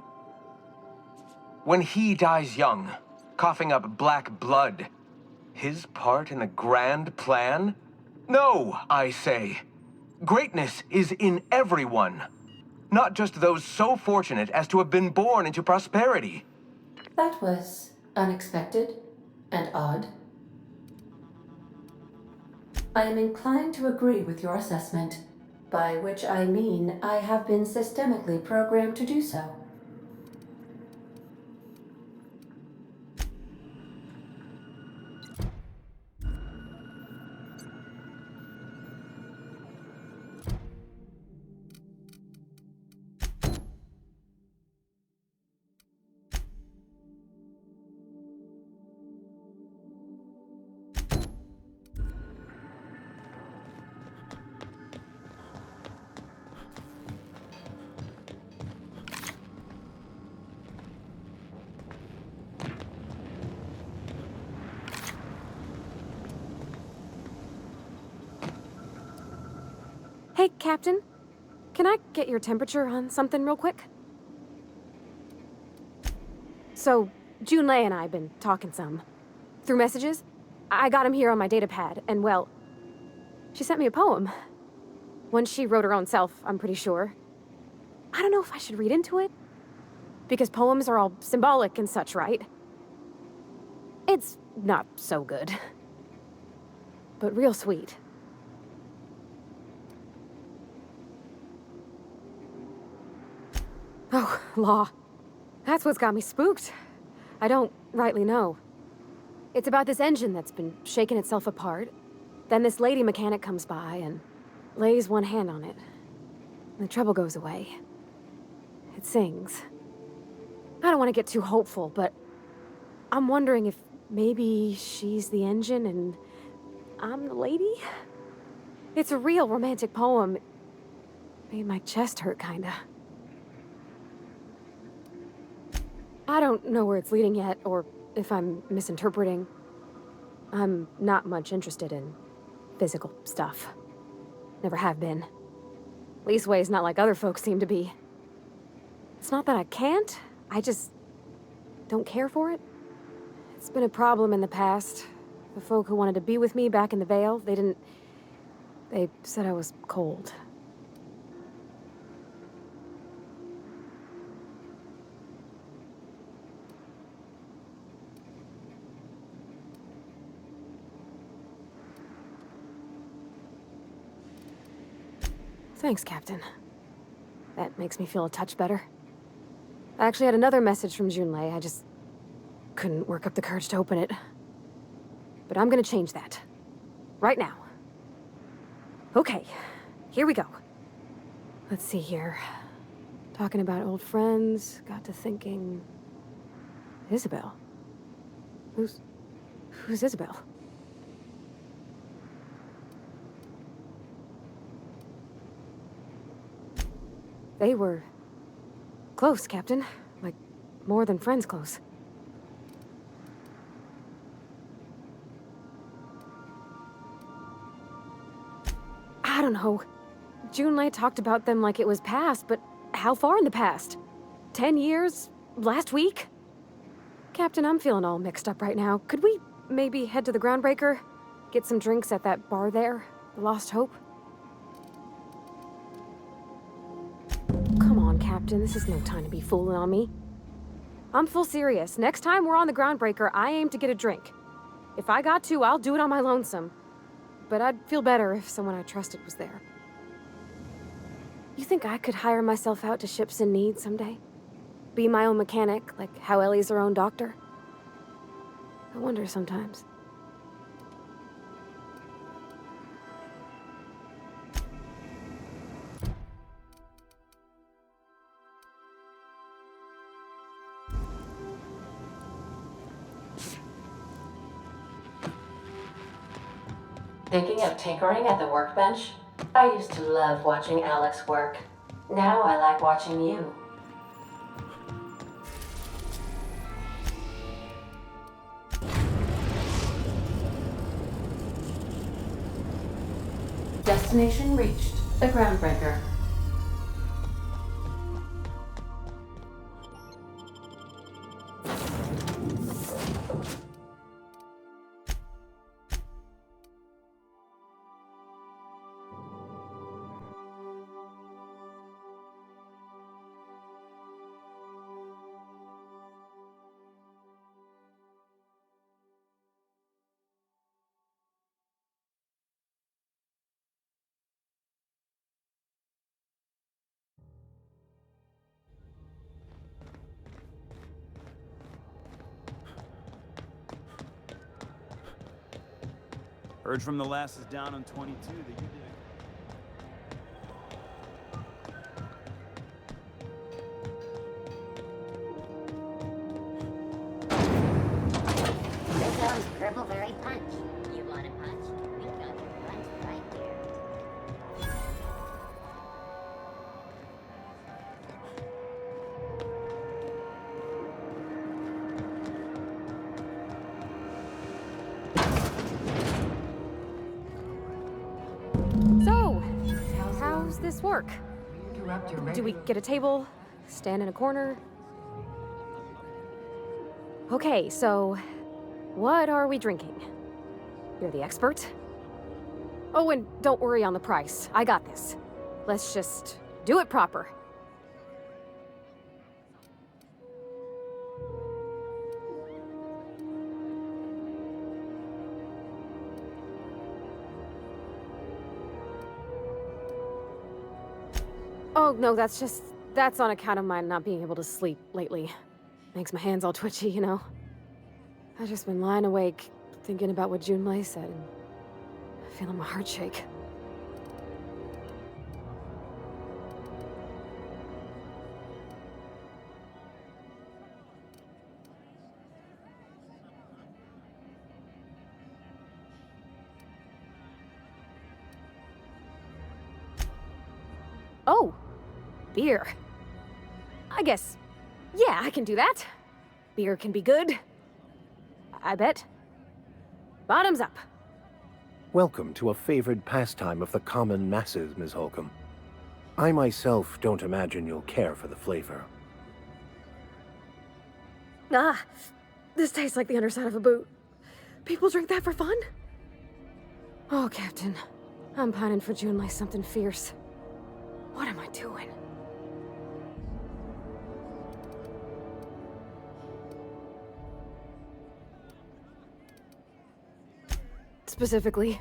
When he dies young, coughing up black blood, his part in the grand plan? No, I say. Greatness is in everyone. Not just those so fortunate as to have been born into prosperity. That was unexpected and odd. I am inclined to agree with your assessment, by which I mean I have been systemically programmed to do so. Hey, Captain. Can I get your temperature on something real quick? So, Junlei and I have been talking some. Through messages. I got him here on my datapad, and well, she sent me a poem. One she wrote her own self, I'm pretty sure. I don't know if I should read into it. Because poems are all symbolic and such, right? It's not so good. But real sweet. Oh, law. That's what's got me spooked. I don't rightly know. It's about this engine that's been shaking itself apart. Then this lady mechanic comes by and lays one hand on it. And the trouble goes away. It sings. I don't want to get too hopeful, but I'm wondering if maybe she's the engine and I'm the lady? It's a real romantic poem. It made my chest hurt, kinda. I don't know where it's leading yet, or if I'm misinterpreting. I'm not much interested in physical stuff. Never have been. Leastways, not like other folks seem to be. It's not that I can't, I just don't care for it. It's been a problem in the past. The folk who wanted to be with me back in the Vale, they said I was cold. Thanks, Captain. That makes me feel a touch better. I actually had another message from Junlei. I just couldn't work up the courage to open it. But I'm gonna change that. Right now. Okay, here we go. Let's see here. Talking about old friends, got to thinking... Isabel? Who's Isabel? They were close, Captain. Like, more than friends close. I don't know. Junlei talked about them like it was past, but how far in the past? 10 years? Last week? Captain, I'm feeling all mixed up right now. Could we maybe head to the Groundbreaker? Get some drinks at that bar there? The Lost Hope? Come on, Captain. This is no time to be fooling on me. I'm full serious. Next time we're on the Groundbreaker, I aim to get a drink. If I got to, I'll do it on my lonesome. But I'd feel better if someone I trusted was there. You think I could hire myself out to ships in need someday? Be my own mechanic, like how Ellie's her own doctor? I wonder sometimes. Thinking of tinkering at the workbench? I used to love watching Alex work. Now I like watching you. Destination reached. The Groundbreaker. Heard from the lasses down on 22 that you did. This one's purple very punch. You want a punch? We got your punch right here. So, how's this work? Do we get a table? Stand in a corner? Okay, so what are we drinking? You're the expert? Oh, and don't worry on the price. I got this. Let's just do it proper. Oh, no, that's on account of my not being able to sleep lately. Makes my hands all twitchy, you know? I've just been lying awake, thinking about what Junlei said, and feeling my heart shake. Oh, beer. I guess, yeah, I can do that. Beer can be good. I bet. Bottoms up. Welcome to a favored pastime of the common masses, Ms. Holcomb. I myself don't imagine you'll care for the flavor. Ah, this tastes like the underside of a boot. People drink that for fun? Oh, Captain. I'm pining for Junlei something fierce. What am I doing? Specifically.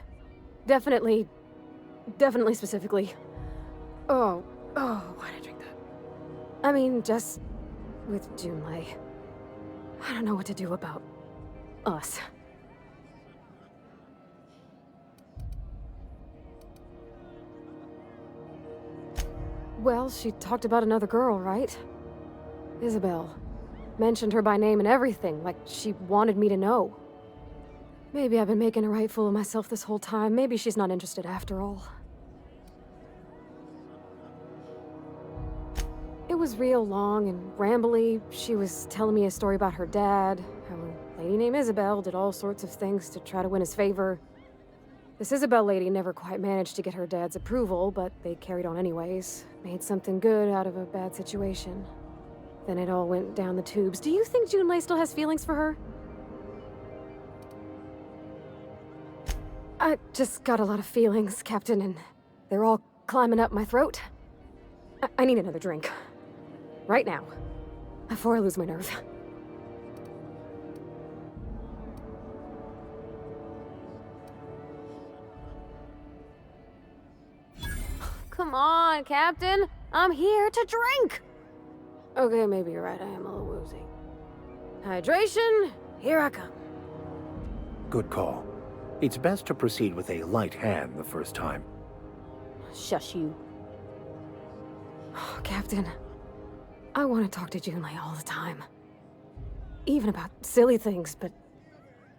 Definitely specifically. Oh, why'd I drink that? I mean, just with Junlei. I don't know what to do about us. Well, she talked about another girl, right? Isabel. Mentioned her by name and everything, like she wanted me to know. Maybe I've been making a right fool of myself this whole time. Maybe she's not interested after all. It was real long and rambly. She was telling me a story about her dad, how a lady named Isabel did all sorts of things to try to win his favor. This Isabel lady never quite managed to get her dad's approval, but they carried on anyways. Made something good out of a bad situation. Then it all went down the tubes. Do you think Junlei still has feelings for her? I just got a lot of feelings, Captain, and they're all climbing up my throat. I need another drink. Right now. Before I lose my nerve. Come on, Captain. I'm here to drink. Okay, maybe you're right. I am a little woozy. Hydration, here I come. Good call. It's best to proceed with a light hand the first time. Shush you. Oh, Captain, I want to talk to Junlei all the time. Even about silly things, but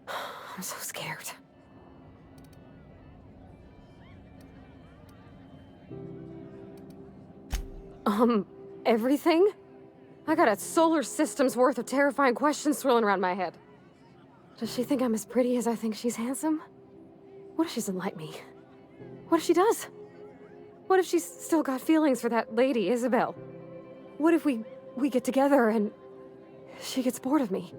I'm so scared. Everything? I got a solar system's worth of terrifying questions swirling around my head. Does she think I'm as pretty as I think she's handsome? What if she doesn't like me? What if she does? What if she's still got feelings for that lady, Isabel? What if we get together and she gets bored of me?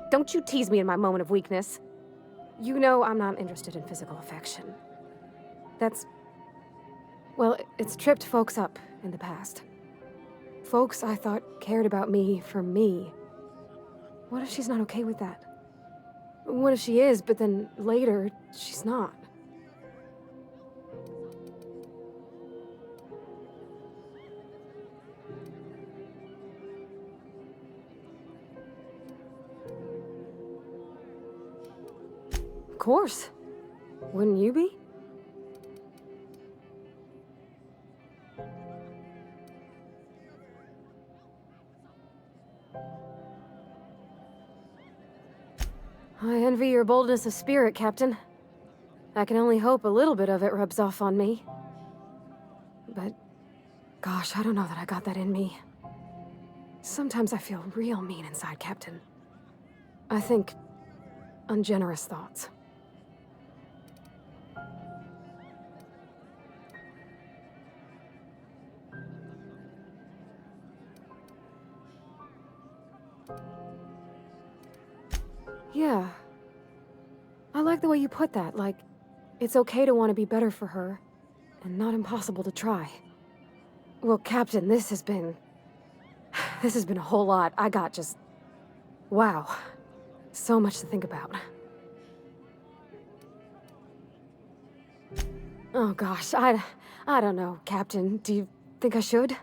Don't you tease me in my moment of weakness. You know I'm not interested in physical affection. Well, it's tripped folks up in the past. Folks I thought cared about me for me. What if she's not okay with that? What if she is, but then later, she's not? Of course. Wouldn't you be? I envy your boldness of spirit, Captain. I can only hope a little bit of it rubs off on me. But, gosh, I don't know that I got that in me. Sometimes I feel real mean inside, Captain. I think ungenerous thoughts. Yeah. I like the way you put that, like, it's okay to want to be better for her, and not impossible to try. Well, Captain, this has been a whole lot. I got just... wow. So much to think about. Oh gosh, I don't know, Captain. Do you think I should?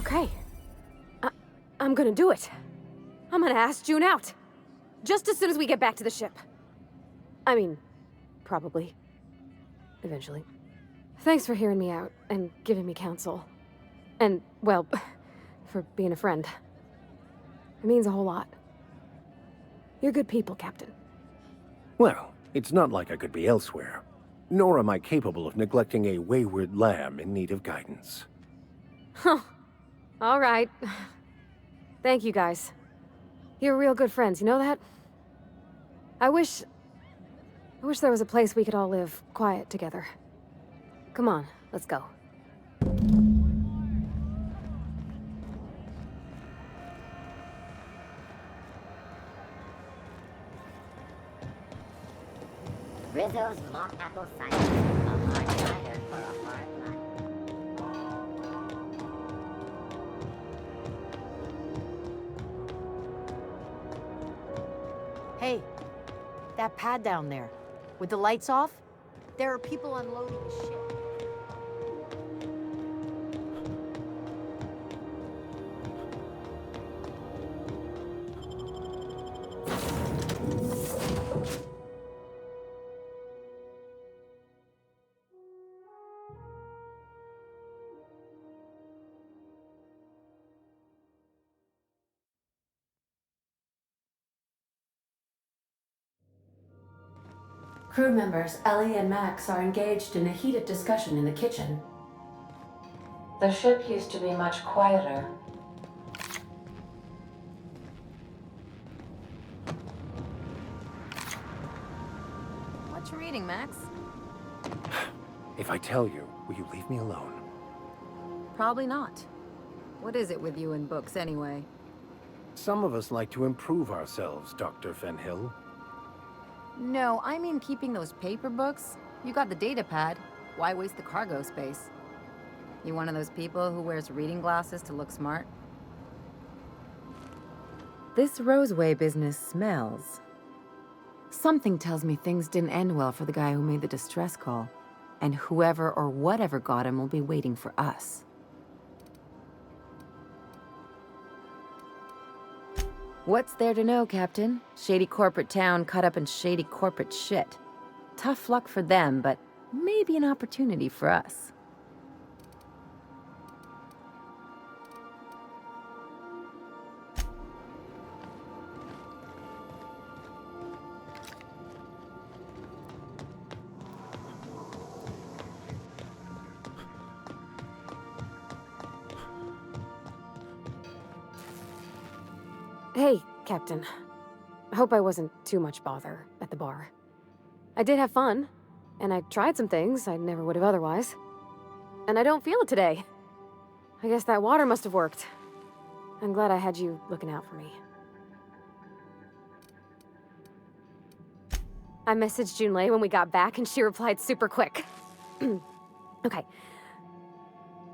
Okay. I'm gonna do it. I'm gonna ask June out. Just as soon as we get back to the ship. I mean, probably. Eventually. Thanks for hearing me out and giving me counsel. And, well, for being a friend. It means a whole lot. You're good people, Captain. Well, it's not like I could be elsewhere. Nor am I capable of neglecting a wayward lamb in need of guidance. Huh. All right. Thank you, guys. You're real good friends, you know that? I wish there was a place we could all live quiet together. Come on, let's go. Rizzo's mock apple cider, a hard cider for a hard life. Hey, that pad down there, with the lights off, there are people unloading the ship. Crew members Ellie and Max are engaged in a heated discussion in the kitchen. The ship used to be much quieter. What you reading, Max? If I tell you, will you leave me alone? Probably not. What is it with you and books, anyway? Some of us like to improve ourselves, Dr. Fenhill. No, I mean keeping those paper books. You got the data pad. Why waste the cargo space? You one of those people who wears reading glasses to look smart? This Roseway business smells. Something tells me things didn't end well for the guy who made the distress call. And whoever or whatever got him will be waiting for us. What's there to know, Captain? Shady corporate town caught up in shady corporate shit. Tough luck for them, but maybe an opportunity for us. Hey, Captain. I hope I wasn't too much bother at the bar. I did have fun, and I tried some things I never would have otherwise. And I don't feel it today. I guess that water must have worked. I'm glad I had you looking out for me. I messaged Junlei when we got back, and she replied super quick. Okay.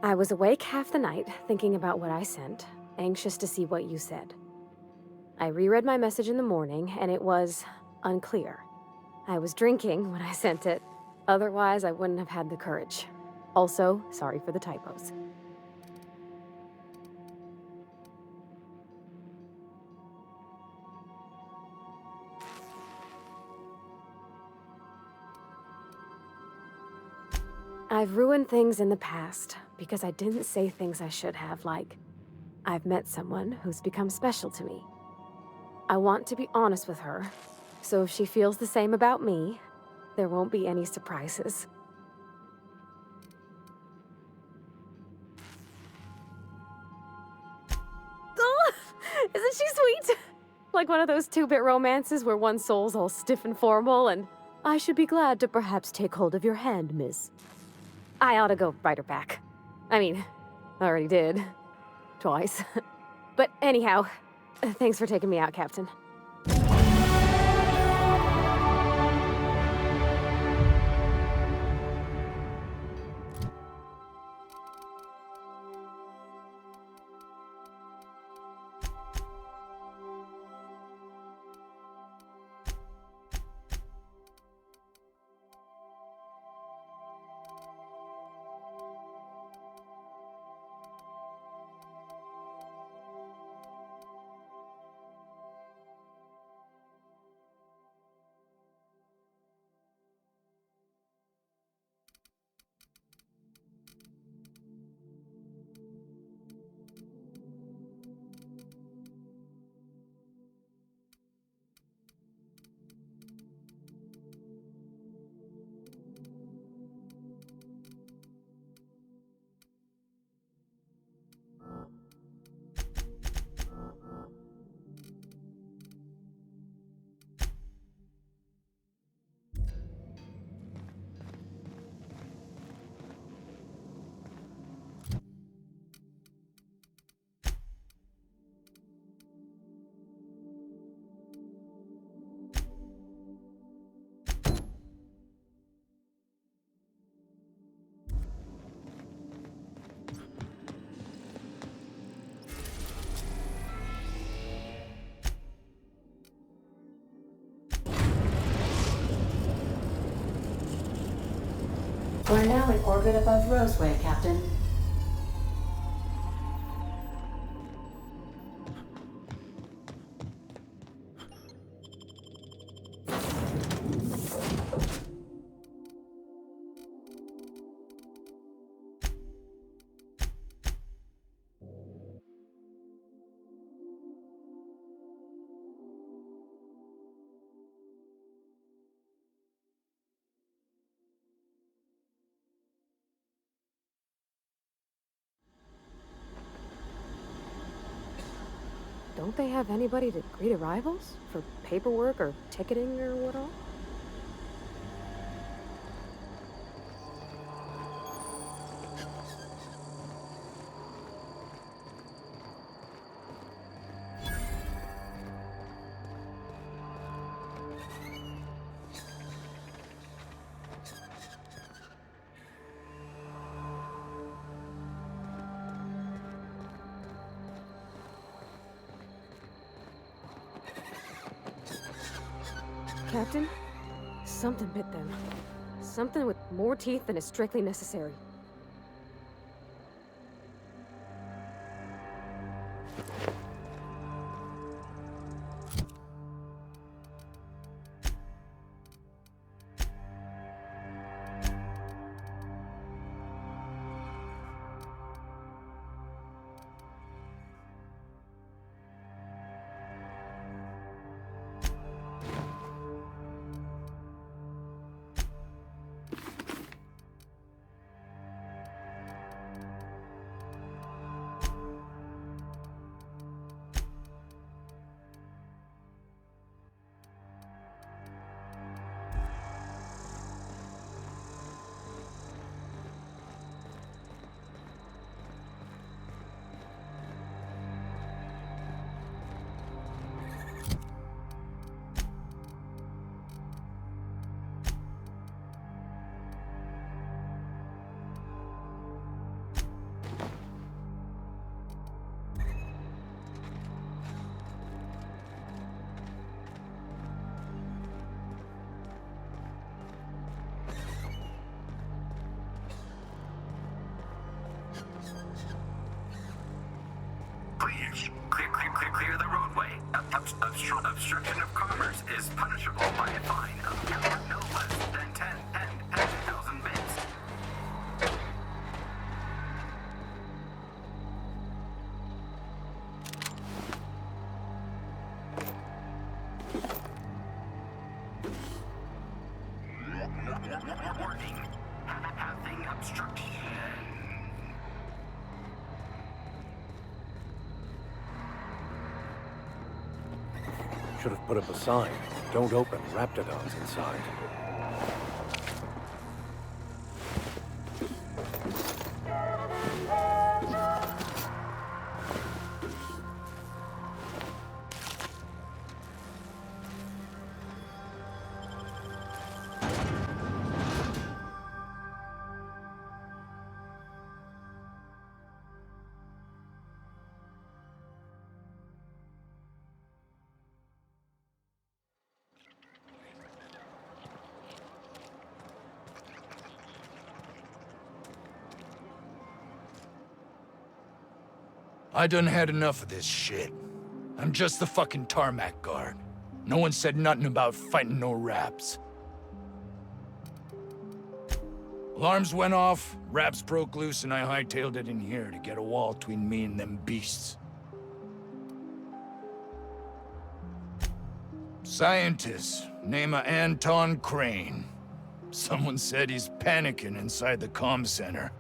I was awake half the night, thinking about what I sent, anxious to see what you said. I reread my message in the morning, and it was unclear. I was drinking when I sent it. Otherwise, I wouldn't have had the courage. Also, sorry for the typos. I've ruined things in the past because I didn't say things I should have, like, I've met someone who's become special to me. I want to be honest with her, so if she feels the same about me, there won't be any surprises. Oh, isn't she sweet? Like one of those two-bit romances where one soul's all stiff and formal and, I should be glad to perhaps take hold of your hand, miss. I ought to go write her back. I mean, I already did. Twice. But anyhow, thanks for taking me out, Captain. We're now in orbit above Roseway, Captain. Don't they have anybody to greet arrivals? For paperwork or ticketing or what all? Captain? Something bit them. Something with more teeth than is strictly necessary. Please, clear the roadway. Obstruction of commerce is punishable by a fine of no less than 10,000 bits. Warning. Having obstruction. Should have put up a sign. Don't open Raptidons inside. I done had enough of this shit. I'm just the fucking tarmac guard. No one said nothing about fighting no raps. Alarms went off, raps broke loose, and I hightailed it in here to get a wall between me and them beasts. Scientist, name of Anton Crane. Someone said he's panicking inside the comm center.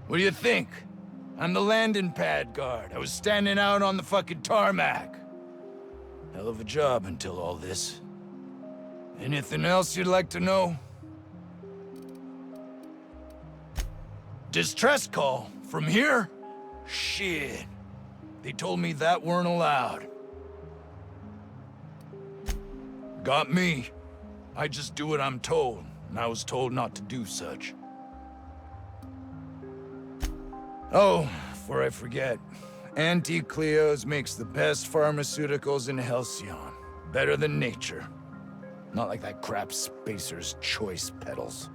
What do you think? I'm the landing pad guard. I was standing out on the fucking tarmac. Hell of a job until all this. Anything else you'd like to know? Distress call? From here? Shit. They told me that weren't allowed. Got me. I just do what I'm told, and I was told not to do such. Oh, before I forget, Anti-Cleo's makes the best pharmaceuticals in Halcyon. Better than nature. Not like that crap Spacer's Choice peddles.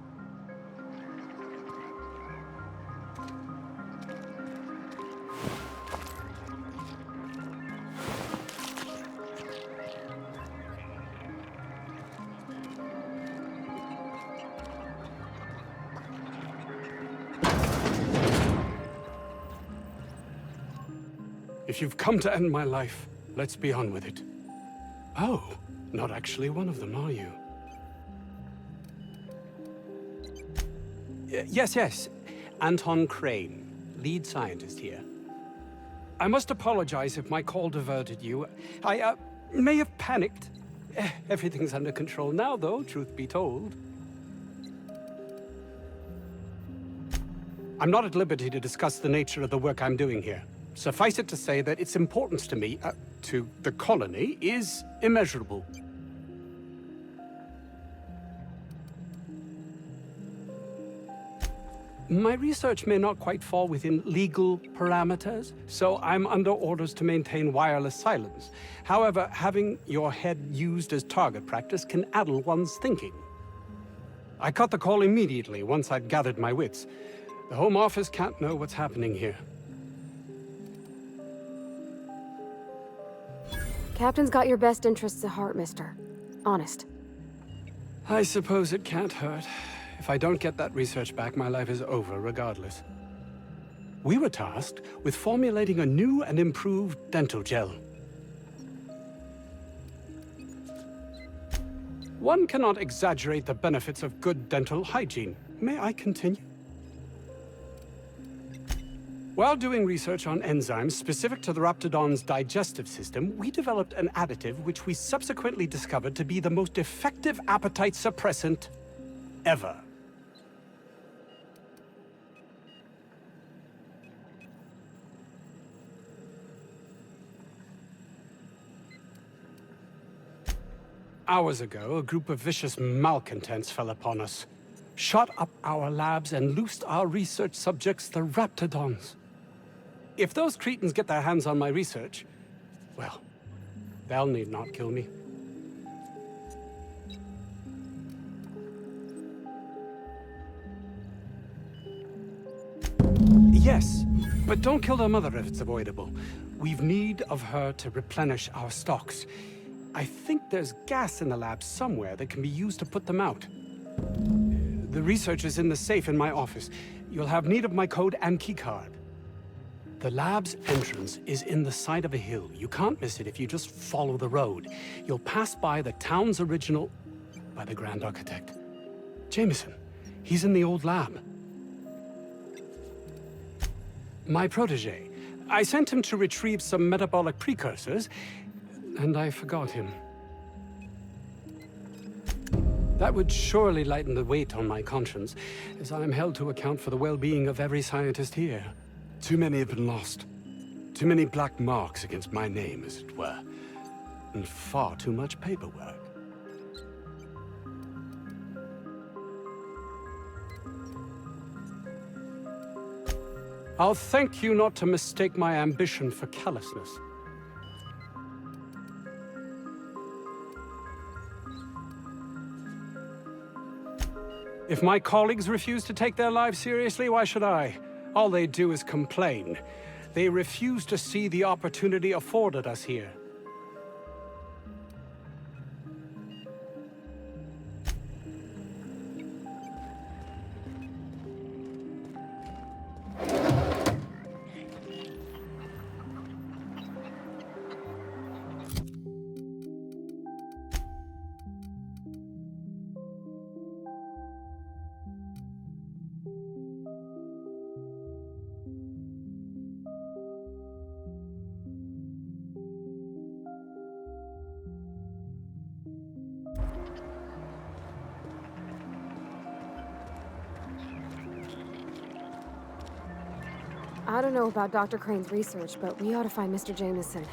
If you've come to end my life, let's be on with it. Oh, not actually one of them, are you? Yes. Anton Crane, lead scientist here. I must apologize if my call diverted you. I may have panicked. Everything's under control now, though, truth be told. I'm not at liberty to discuss the nature of the work I'm doing here. Suffice it to say that its importance to me, to the colony, is immeasurable. My research may not quite fall within legal parameters, so I'm under orders to maintain wireless silence. However, having your head used as target practice can addle one's thinking. I cut the call immediately once I'd gathered my wits. The Home Office can't know what's happening here. Captain's got your best interests at heart, mister. Honest. I suppose it can't hurt. If I don't get that research back, my life is over regardless. We were tasked with formulating a new and improved dental gel. One cannot exaggerate the benefits of good dental hygiene. May I continue? While doing research on enzymes specific to the Raptidon's digestive system, we developed an additive which we subsequently discovered to be the most effective appetite suppressant ever. Hours ago, a group of vicious malcontents fell upon us, shot up our labs, and loosed our research subjects, the Raptidons. If those cretins get their hands on my research, well, they'll need not kill me. Yes, but don't kill their mother if it's avoidable. We've need of her to replenish our stocks. I think there's gas in the lab somewhere that can be used to put them out. The research is in the safe in my office. You'll have need of my code and keycard. The lab's entrance is in the side of a hill. You can't miss it if you just follow the road. You'll pass by the town's original... by the Grand Architect. Jameson. He's in the old lab. My protege. I sent him to retrieve some metabolic precursors, and I forgot him. That would surely lighten the weight on my conscience, as I am held to account for the well-being of every scientist here. Too many have been lost. Too many black marks against my name, as it were. And far too much paperwork. I'll thank you not to mistake my ambition for callousness. If my colleagues refuse to take their lives seriously, why should I? All they do is complain. They refuse to see the opportunity afforded us here. I don't know about Dr. Crane's research, but we ought to find Mr. Jameson.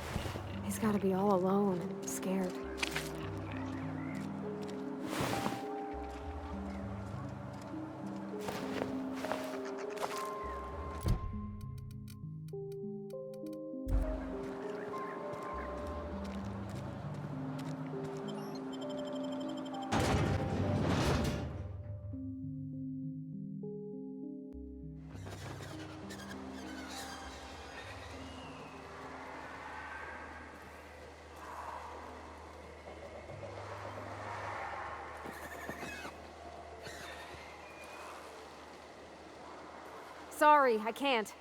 He's gotta be all alone and scared. Sorry, I can't.